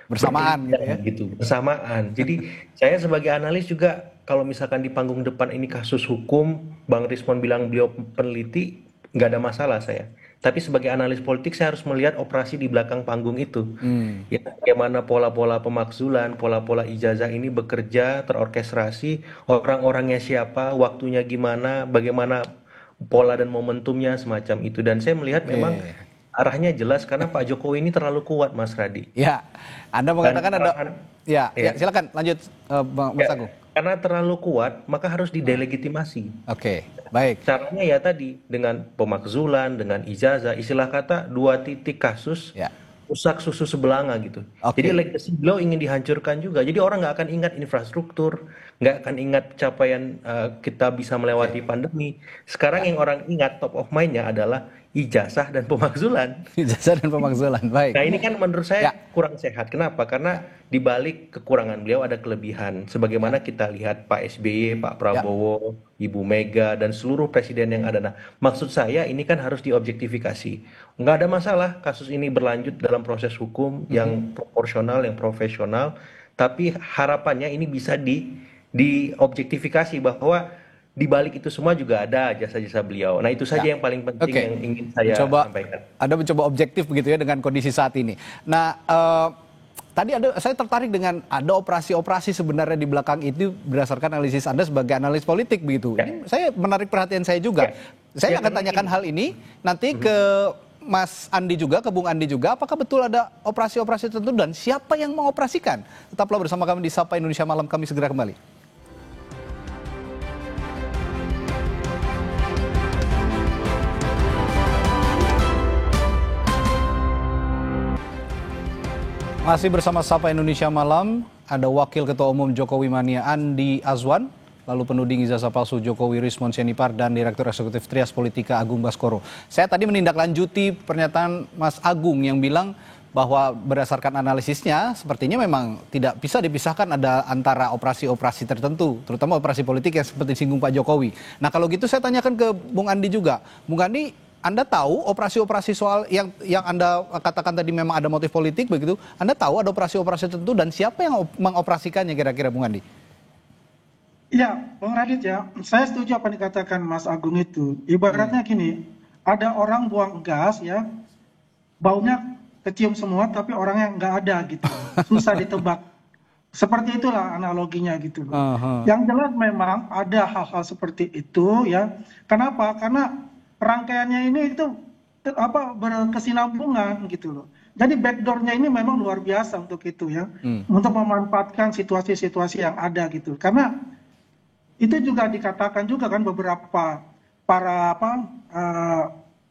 bersamaan gitu. Bersamaan. Jadi saya sebagai analis juga kalau misalkan di panggung depan ini kasus hukum, Bang Rismon bilang beliau peneliti, nggak ada masalah saya. Tapi sebagai analis politik saya harus melihat operasi di belakang panggung itu. Ya, bagaimana pola-pola pemakzulan, pola-pola ijazah ini bekerja, terorkestrasi, orang-orangnya siapa, waktunya gimana, bagaimana pola dan momentumnya semacam itu. Dan saya melihat memang arahnya jelas karena Pak Jokowi ini terlalu kuat, Mas Radi. Ya, Anda mengatakan ya, silakan lanjut, Mas Agung. Karena terlalu kuat, maka harus didelegitimasi. Baik. Caranya ya tadi dengan pemakzulan, dengan ijazah, istilah kata 2 titik kasus. Rusak susu sebelanga gitu. Jadi legacy beliau ingin dihancurkan juga. Jadi orang nggak akan ingat infrastruktur, nggak akan ingat capaian kita bisa melewati pandemi. Sekarang yang orang ingat top of mind-nya adalah ijazah dan pemakzulan. Ijazah dan pemakzulan, baik. Nah ini kan menurut saya kurang sehat. Kenapa? Karena di balik kekurangan beliau ada kelebihan. Sebagaimana kita lihat Pak SBY, Pak Prabowo, Ibu Mega, dan seluruh presiden yang ada. Nah, maksud saya ini kan harus diobjektifikasi. Nggak ada masalah kasus ini berlanjut dalam proses hukum yang proporsional, yang profesional. Tapi harapannya ini bisa diobjektifikasi bahwa di balik itu semua juga ada jasa-jasa beliau. Nah itu saja yang paling penting yang ingin saya sampaikan. Anda mencoba objektif begitu ya dengan kondisi saat ini. Nah, tadi saya tertarik dengan ada operasi-operasi sebenarnya di belakang itu berdasarkan analisis Anda sebagai analis politik begitu. Ini saya menarik perhatian saya juga. Saya akan tanyakan hal ini nanti ke Mas Andi juga, ke Bung Andi juga, apakah betul ada operasi-operasi tertentu dan siapa yang mengoperasikan? Tetaplah bersama kami di Sapa Indonesia Malam, kami segera kembali. Masih bersama Sapa Indonesia Malam, ada Wakil Ketua Umum Jokowi Mania Andi Azwan, lalu penuding ijazah palsu Jokowi Rismon Sianipar, dan Direktur Eksekutif Trias Politika Agung Baskoro. Saya tadi menindaklanjuti pernyataan Mas Agung yang bilang bahwa berdasarkan analisisnya sepertinya memang tidak bisa dipisahkan ada antara operasi-operasi tertentu, terutama operasi politik yang seperti singgung Pak Jokowi. Nah kalau gitu saya tanyakan ke Bung Andi juga. Bung Andi, Anda tahu operasi-operasi soal yang Anda katakan tadi memang ada motif politik begitu, Anda tahu ada operasi-operasi tertentu dan siapa yang mengoperasikannya kira-kira Bung Andi? Ya, Bang Radit ya, saya setuju apa yang dikatakan Mas Agung itu. Ibaratnya gini, ada orang buang gas ya, baunya kecium semua, tapi orangnya nggak ada gitu, susah ditebak. Seperti itulah analoginya gitu loh. Yang jelas memang ada hal-hal seperti itu ya. Kenapa? Karena rangkaiannya ini itu berkesinambungan gitu loh. Jadi backdoornya ini memang luar biasa untuk itu ya, untuk memanfaatkan situasi-situasi yang ada gitu. Karena itu juga dikatakan juga kan beberapa para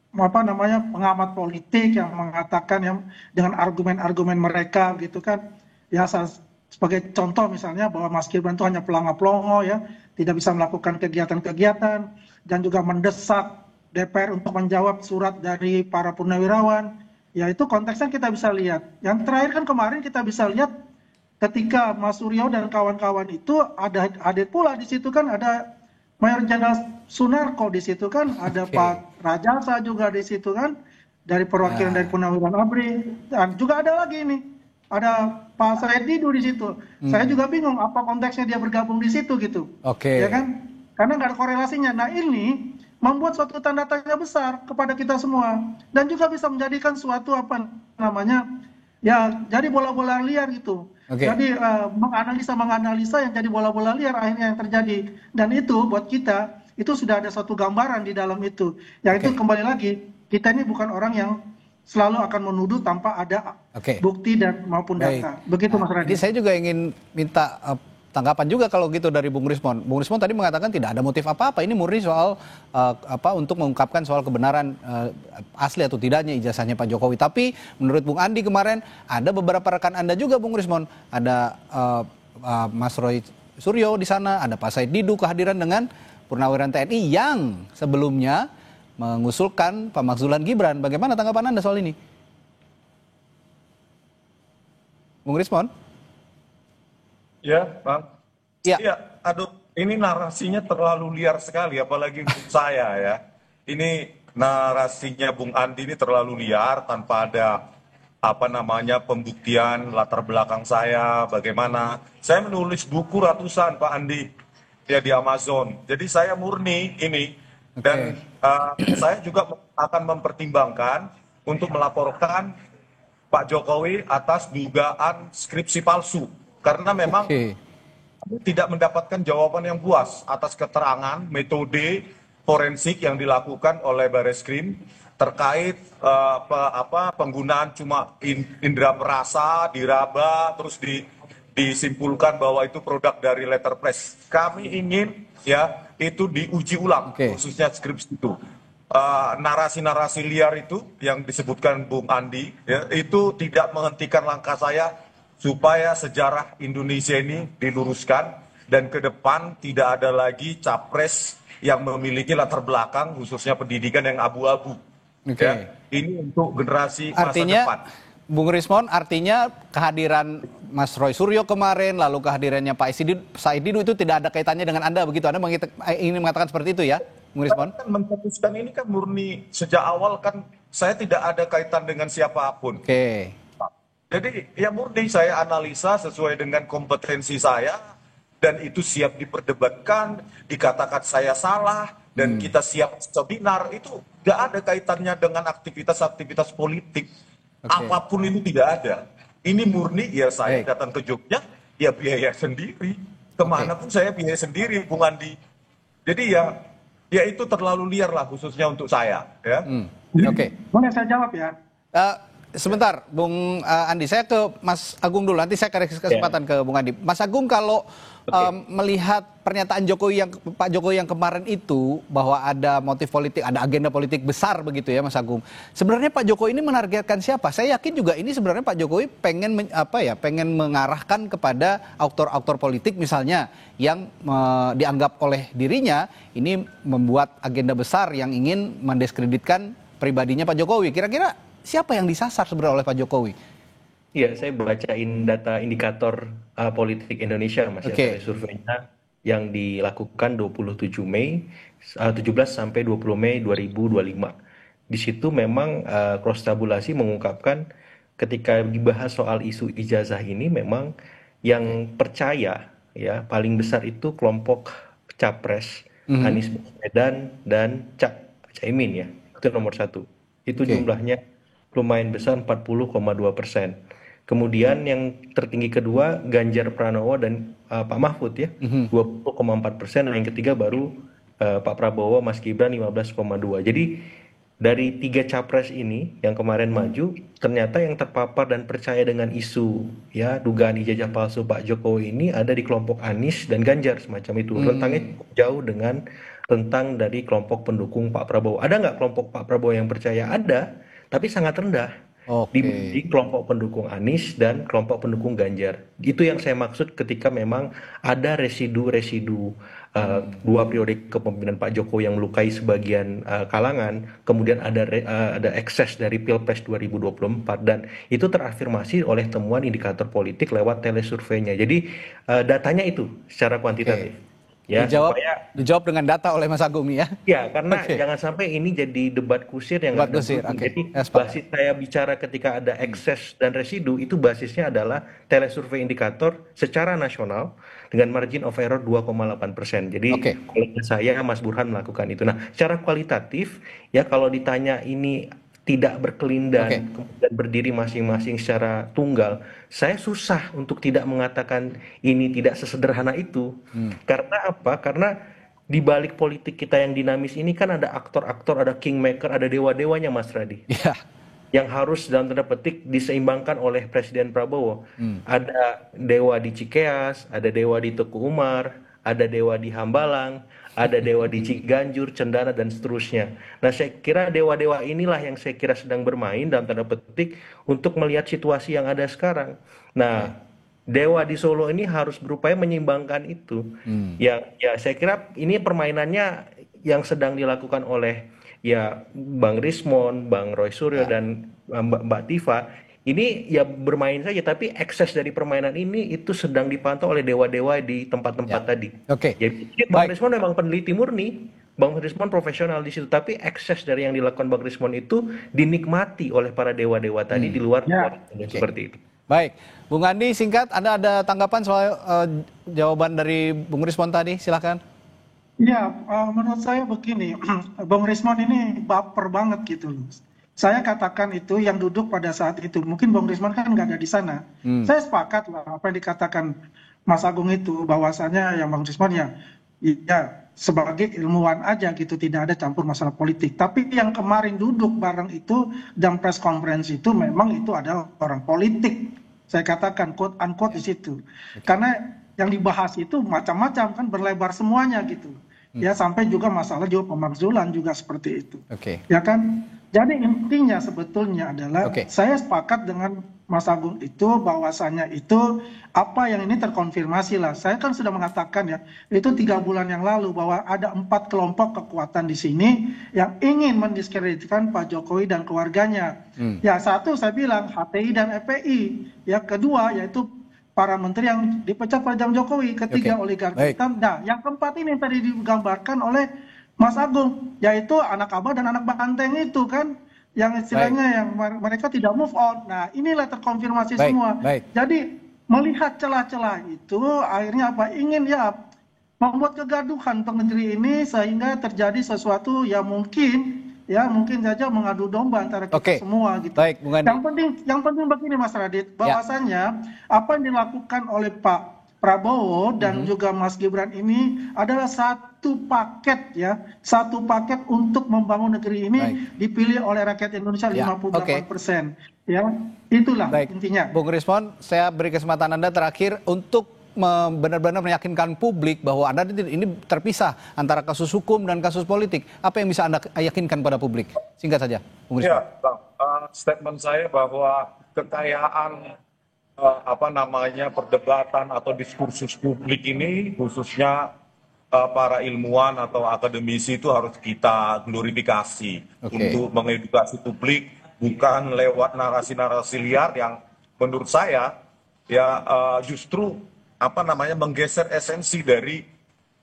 pengamat politik yang mengatakan yang dengan argumen-argumen mereka gitu kan, ya sebagai contoh misalnya bahwa Mas Gibran itu hanya pelongo-pelongo ya, tidak bisa melakukan kegiatan-kegiatan, dan juga mendesak DPR untuk menjawab surat dari para purnawirawan. Ya itu konteksnya kita bisa lihat. Yang terakhir kan kemarin kita bisa lihat ketika Mas Suryo dan kawan-kawan itu ada hadir pula di situ kan, ada Mayor Jenderal Sunarko di situ kan, ada Pak Rajasa juga di situ kan, dari perwakilan dari Purnawirawan ABRI, dan juga ada lagi ini, ada Pak Said Didu di situ. Saya juga bingung apa konteksnya dia bergabung di situ gitu. Ya kan? Karena nggak ada korelasinya. Nah ini membuat suatu tanda tanya besar kepada kita semua, dan juga bisa menjadikan suatu ya jadi bola-bola liar gitu. Jadi menganalisa yang jadi bola-bola liar akhirnya yang terjadi, dan itu buat kita itu sudah ada suatu gambaran di dalam itu. Yang itu kembali lagi, kita ini bukan orang yang selalu akan menuduh tanpa ada bukti dan maupun data. Begitu Mas Radit. Jadi saya juga ingin minta tanggapan juga kalau gitu dari Bung Rismon. Bung Rismon tadi mengatakan tidak ada motif apa-apa. Ini murni soal untuk mengungkapkan soal kebenaran asli atau tidaknya ijazahnya Pak Jokowi. Tapi menurut Bung Andi kemarin ada beberapa rekan Anda juga Bung Rismon. Ada Mas Roy Suryo di sana, ada Pak Said Didu kehadiran dengan Purnawirawan TNI yang sebelumnya mengusulkan pemakzulan Gibran. Bagaimana tanggapan Anda soal ini? Bung Rismon? Ya, Bang. Ya. Iya, aduh, ini narasinya terlalu liar sekali, apalagi untuk saya ya. Ini narasinya Bung Andi ini terlalu liar tanpa ada pembuktian latar belakang saya, bagaimana. Saya menulis buku ratusan Pak Andi ya di Amazon. Jadi saya murni ini. Dan saya juga akan mempertimbangkan untuk melaporkan Pak Jokowi atas dugaan skripsi palsu. Karena memang tidak mendapatkan jawaban yang puas atas keterangan metode forensik yang dilakukan oleh Bareskrim terkait penggunaan cuma indera perasa, diraba, terus disimpulkan bahwa itu produk dari letterpress. Kami ingin ya itu diuji ulang, khususnya skripsi itu. Narasi-narasi liar itu yang disebutkan Bung Andi, ya, itu tidak menghentikan langkah saya supaya sejarah Indonesia ini diluruskan dan ke depan tidak ada lagi capres yang memiliki latar belakang khususnya pendidikan yang abu-abu. Ya, ini untuk generasi masa depan. Bung Rismon, artinya kehadiran Mas Roy Suryo kemarin, lalu kehadirannya Pak Said Didu itu tidak ada kaitannya dengan Anda begitu? Anda ingin mengatakan seperti itu ya, Bung Rismon? Kan memutuskan ini kan murni sejak awal kan saya tidak ada kaitan dengan siapapun. Jadi ya murni saya analisa sesuai dengan kompetensi saya dan itu siap diperdebatkan, dikatakan saya salah dan kita siap seminar, itu tidak ada kaitannya dengan aktivitas-aktivitas politik. Apapun itu tidak ada. Ini murni ya saya datang ke Jogja ya biaya sendiri. Kemana pun saya biaya sendiri Bung Andi. Jadi ya itu terlalu liar lah khususnya untuk saya. Ya. Boleh saya jawab ya? Sebentar, Bung Andi, saya ke Mas Agung dulu. Nanti saya kasih kesempatan ke Bung Andi. Mas Agung, kalau melihat pernyataan Pak Jokowi yang kemarin itu bahwa ada motif politik, ada agenda politik besar begitu ya, Mas Agung. Sebenarnya Pak Jokowi ini menargetkan siapa? Saya yakin juga ini sebenarnya Pak Jokowi pengen mengarahkan kepada aktor-aktor politik misalnya yang dianggap oleh dirinya ini membuat agenda besar yang ingin mendiskreditkan pribadinya Pak Jokowi. Kira-kira siapa yang disasar sebenarnya oleh Pak Jokowi? Iya, saya bacain data indikator politik Indonesia, Mas, dari surveinya yang dilakukan 27 Mei, 17 sampai 20 Mei 2025. Di situ memang cross tabulasi mengungkapkan ketika dibahas soal isu ijazah ini memang yang percaya ya paling besar itu kelompok capres Anies Baswedan dan Caimin ya, itu nomor 1. Itu jumlahnya lumayan besar 40,2%. Kemudian yang tertinggi kedua Ganjar Pranowo dan Pak Mahfud ya 20,4%. Yang ketiga baru Pak Prabowo Mas Gibran 15,2%. Jadi dari 3 capres ini yang kemarin maju, ternyata yang terpapar dan percaya dengan isu ya dugaan ijazah palsu Pak Jokowi ini ada di kelompok Anies dan Ganjar semacam itu. Rentangnya cukup jauh dengan rentang dari kelompok pendukung Pak Prabowo. Ada nggak kelompok Pak Prabowo yang percaya? Ada, tapi sangat rendah. Di kelompok pendukung Anies dan kelompok pendukung Ganjar. Itu yang saya maksud ketika memang ada residu-residu 2 periode kepemimpinan Pak Jokowi yang melukai sebagian kalangan, kemudian ada ekses dari Pilpres 2024 dan itu terafirmasi oleh temuan indikator politik lewat telesurveinya. Jadi datanya itu secara kuantitatif. Ya, dijawab dengan data oleh Mas Agung ya. Ya, karena jangan sampai ini jadi debat kusir yang nggak ada. Jadi basis saya bicara ketika ada ekses dan residu itu basisnya adalah telesurvei indikator secara nasional dengan margin of error 2,8%. Jadi kalau saya Mas Burhan melakukan itu. Nah, secara kualitatif ya kalau ditanya ini tidak berkelindan, kemudian berdiri masing-masing secara tunggal, saya susah untuk tidak mengatakan ini tidak sesederhana itu. Karena apa? Karena di balik politik kita yang dinamis ini kan ada aktor-aktor, ada kingmaker, ada dewa-dewanya Mas Radi. Yang harus dalam tanda petik diseimbangkan oleh Presiden Prabowo. Ada dewa di Cikeas, ada dewa di Teguh Umar, ada dewa di Hambalang, ada dewa di Ciganjur, Cendana, dan seterusnya. Nah, saya kira dewa-dewa inilah yang saya kira sedang bermain dalam tanda petik untuk melihat situasi yang ada sekarang. Nah, dewa di Solo ini harus berupaya menyeimbangkan itu. Ya, saya kira ini permainannya yang sedang dilakukan oleh ya Bang Rismon, Bang Roy Suryo, dan Mbak Tifa. Ini ya bermain saja, tapi ekses dari permainan ini itu sedang dipantau oleh dewa-dewa di tempat-tempat tadi. Jadi Bang Rismon memang peneliti murni, Bang Rismon profesional di situ, tapi ekses dari yang dilakukan Bang Rismon itu dinikmati oleh para dewa-dewa tadi di luar seperti itu. Baik, Bung Andi singkat, Anda ada tanggapan soal jawaban dari Bung Rismon tadi? Silakan. Ya, menurut saya begini, Bung Rismon ini baper banget gitu loh. Saya katakan itu yang duduk pada saat itu. Mungkin Bung Rismon kan nggak ada di sana. Saya sepakat lah apa yang dikatakan Mas Agung itu, bahwasanya yang Bung Rismon ya sebagai ilmuwan aja gitu, tidak ada campur masalah politik. Tapi yang kemarin duduk bareng itu dan press conference itu memang itu adalah orang politik. Saya katakan quote unquote di situ. Karena yang dibahas itu macam-macam kan, berlebar semuanya gitu. Ya sampai juga masalah juga pemakzulan juga seperti itu. Ya kan? Jadi intinya sebetulnya adalah saya sepakat dengan Mas Agung itu bahwasanya itu apa yang ini terkonfirmasi lah. Saya kan sudah mengatakan ya itu 3 bulan yang lalu bahwa ada 4 kelompok kekuatan di sini yang ingin mendiskreditkan Pak Jokowi dan keluarganya. Ya satu saya bilang HTI dan FPI. Ya kedua yaitu para menteri yang dipecat Pak Jokowi. Ketiga oligarki hitam. Nah yang keempat ini yang tadi digambarkan oleh Mas Agung, yaitu anak abah dan anak banteng itu kan, yang istilahnya yang mereka tidak move on. Nah inilah terkonfirmasi semua. Jadi melihat celah-celah itu akhirnya apa, ingin ya membuat kegaduhan untuk negeri ini sehingga terjadi sesuatu yang mungkin saja mengadu domba antara kita semua gitu. Yang penting begini Mas Radit, bahwasanya apa yang dilakukan oleh Pak Prabowo dan juga Mas Gibran ini adalah satu paket untuk membangun negeri ini dipilih oleh rakyat Indonesia 58%. Ya, itulah intinya. Bung Rismon, saya beri kesempatan Anda terakhir untuk benar-benar meyakinkan publik bahwa Anda ini terpisah antara kasus hukum dan kasus politik. Apa yang bisa Anda yakinkan pada publik? Singkat saja, Bung Rismon. Ya, statement saya bahwa kekayaan perdebatan atau diskursus publik ini khususnya para ilmuwan atau akademisi itu harus kita glorifikasi untuk mengedukasi publik, bukan lewat narasi-narasi liar yang menurut saya ya justru menggeser esensi dari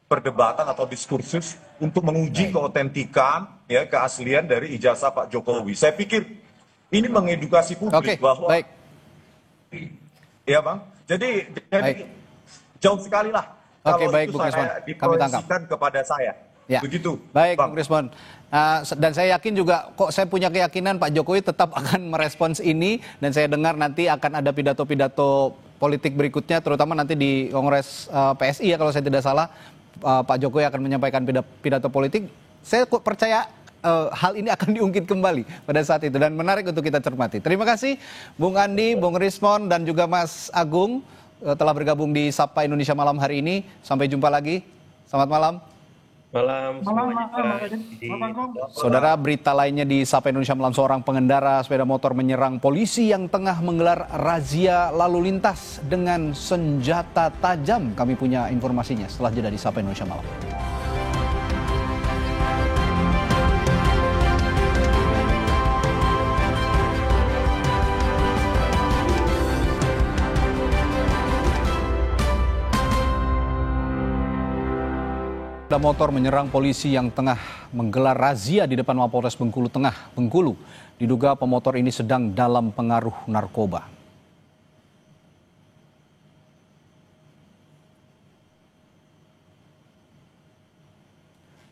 perdebatan atau diskursus untuk menguji keotentikan ya keaslian dari ijazah Pak Jokowi. Saya pikir ini mengedukasi publik bahwa ya Bang. Jadi Jauh sekali lah. Oke, Kalau baik, itu Bung Rismon. saya Kami tangkap. diproyeksikan kepada saya. Ya. Begitu. Baik, Bang. Bung Rismon. Dan saya yakin juga, kok saya punya keyakinan Pak Jokowi tetap akan merespons ini, dan saya dengar nanti akan ada pidato-pidato politik berikutnya, terutama nanti di Kongres PSI ya kalau saya tidak salah, Pak Jokowi akan menyampaikan pidato politik. Saya kok percaya hal ini akan diungkit kembali pada saat itu, dan menarik untuk kita cermati. Terima kasih Bung Andi, Bung Rismon, dan juga Mas Agung telah bergabung di Sapa Indonesia Malam hari ini. Sampai jumpa lagi. Selamat malam. Malam. Saudara, berita lainnya di Sapa Indonesia Malam, seorang pengendara sepeda motor menyerang polisi yang tengah menggelar razia lalu lintas dengan senjata tajam. Kami punya informasinya setelah jeda di Sapa Indonesia Malam. Sepeda motor menyerang polisi yang tengah menggelar razia di depan Mapolres Bengkulu Tengah, Bengkulu. Diduga pemotor ini sedang dalam pengaruh narkoba.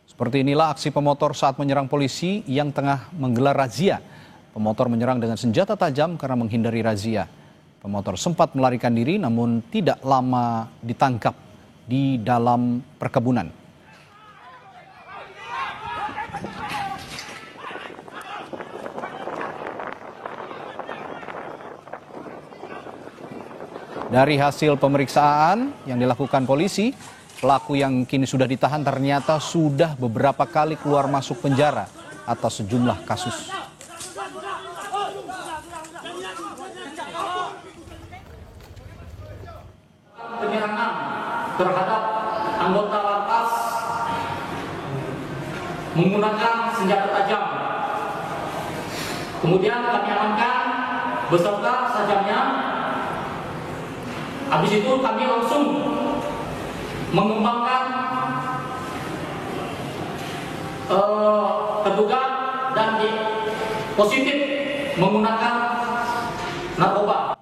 Seperti inilah aksi pemotor saat menyerang polisi yang tengah menggelar razia. Pemotor menyerang dengan senjata tajam karena menghindari razia. Pemotor sempat melarikan diri namun tidak lama ditangkap di dalam perkebunan. Dari hasil pemeriksaan yang dilakukan polisi, pelaku yang kini sudah ditahan ternyata sudah beberapa kali keluar masuk penjara atas sejumlah kasus. Penyerangan terhadap anggota lapas menggunakan senjata tajam. Kemudian kami amankan beserta sajamnya. Habis itu kami langsung mengembangkan terduga dan positif menggunakan narkoba.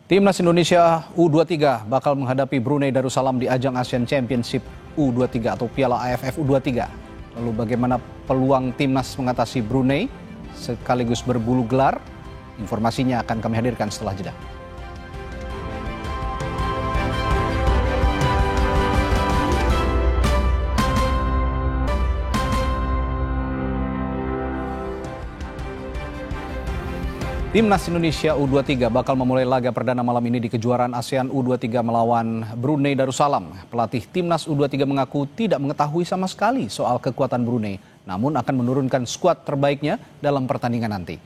Timnas Indonesia U23 bakal menghadapi Brunei Darussalam di ajang Asian Championship U23 atau Piala AFF U23. Lalu bagaimana peluang timnas mengatasi Brunei sekaligus berbulu gelar? Informasinya akan kami hadirkan setelah jeda. Timnas Indonesia U23 bakal memulai laga perdana malam ini di kejuaraan ASEAN U23 melawan Brunei Darussalam. Pelatih Timnas U23 mengaku tidak mengetahui sama sekali soal kekuatan Brunei, namun akan menurunkan skuad terbaiknya dalam pertandingan nanti.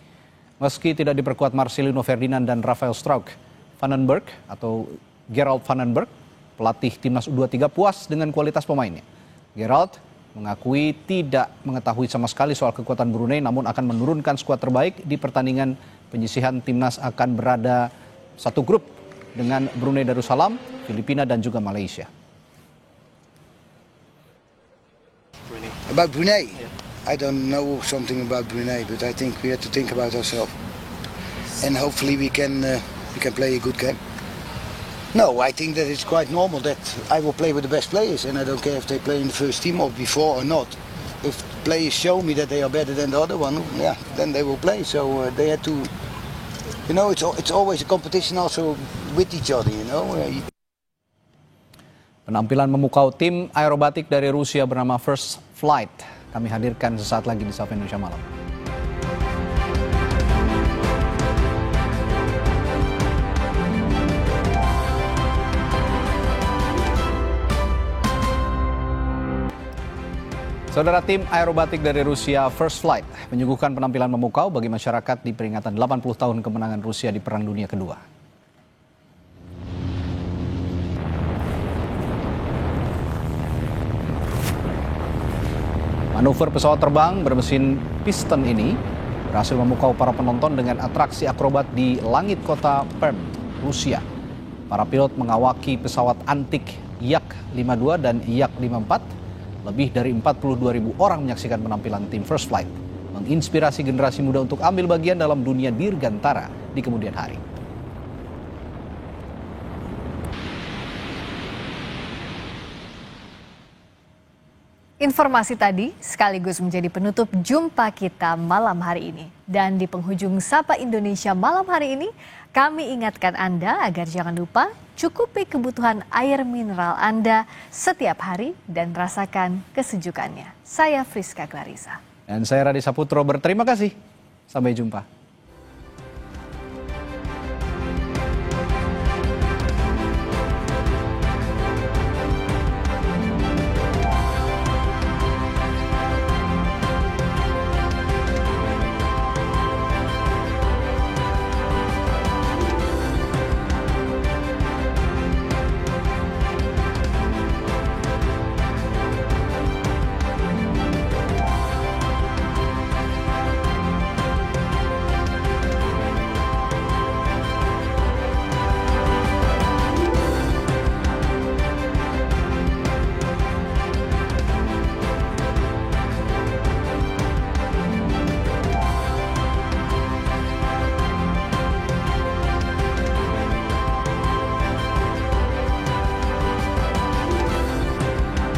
Meski tidak diperkuat Marcelino Ferdinand dan Rafael Struijk, Vandenberg atau Gerald Vandenberg, pelatih Timnas U23 puas dengan kualitas pemainnya. Gerald mengakui tidak mengetahui sama sekali soal kekuatan Brunei, namun akan menurunkan skuad terbaik di pertandingan penyisihan. Timnas akan berada satu grup dengan Brunei Darussalam, Filipina dan juga Malaysia. About Brunei, I don't know something about Brunei, but I think we have to think about ourselves, and hopefully we can play a good game. No, I think that it's quite normal that I will play with the best players, and I don't care if they play in the first team or before or not. If players show me that they are better than the other one, yeah, then they will play. So they had to, you know, it's always a competition also with each other, you know. Penampilan memukau tim aerobatik dari Rusia bernama First Flight kami hadirkan sesaat lagi di Sapa Indonesia Malam. Saudara, tim aerobatik dari Rusia First Flight menyuguhkan penampilan memukau bagi masyarakat di peringatan 80 tahun kemenangan Rusia di Perang Dunia Kedua. Manuver pesawat terbang bermesin piston ini berhasil memukau para penonton dengan atraksi akrobat di langit kota Perm, Rusia. Para pilot mengawaki pesawat antik Yak-52 dan Yak-54. Lebih dari 42.000 orang menyaksikan penampilan tim First Flight, menginspirasi generasi muda untuk ambil bagian dalam dunia dirgantara di kemudian hari. Informasi tadi sekaligus menjadi penutup jumpa kita malam hari ini. Dan di penghujung Sapa Indonesia malam hari ini, kami ingatkan Anda agar jangan lupa cukupi kebutuhan air mineral Anda setiap hari dan rasakan kesejukannya. Saya Friska Clarissa. Dan saya Radi Saputro berterima kasih. Sampai jumpa.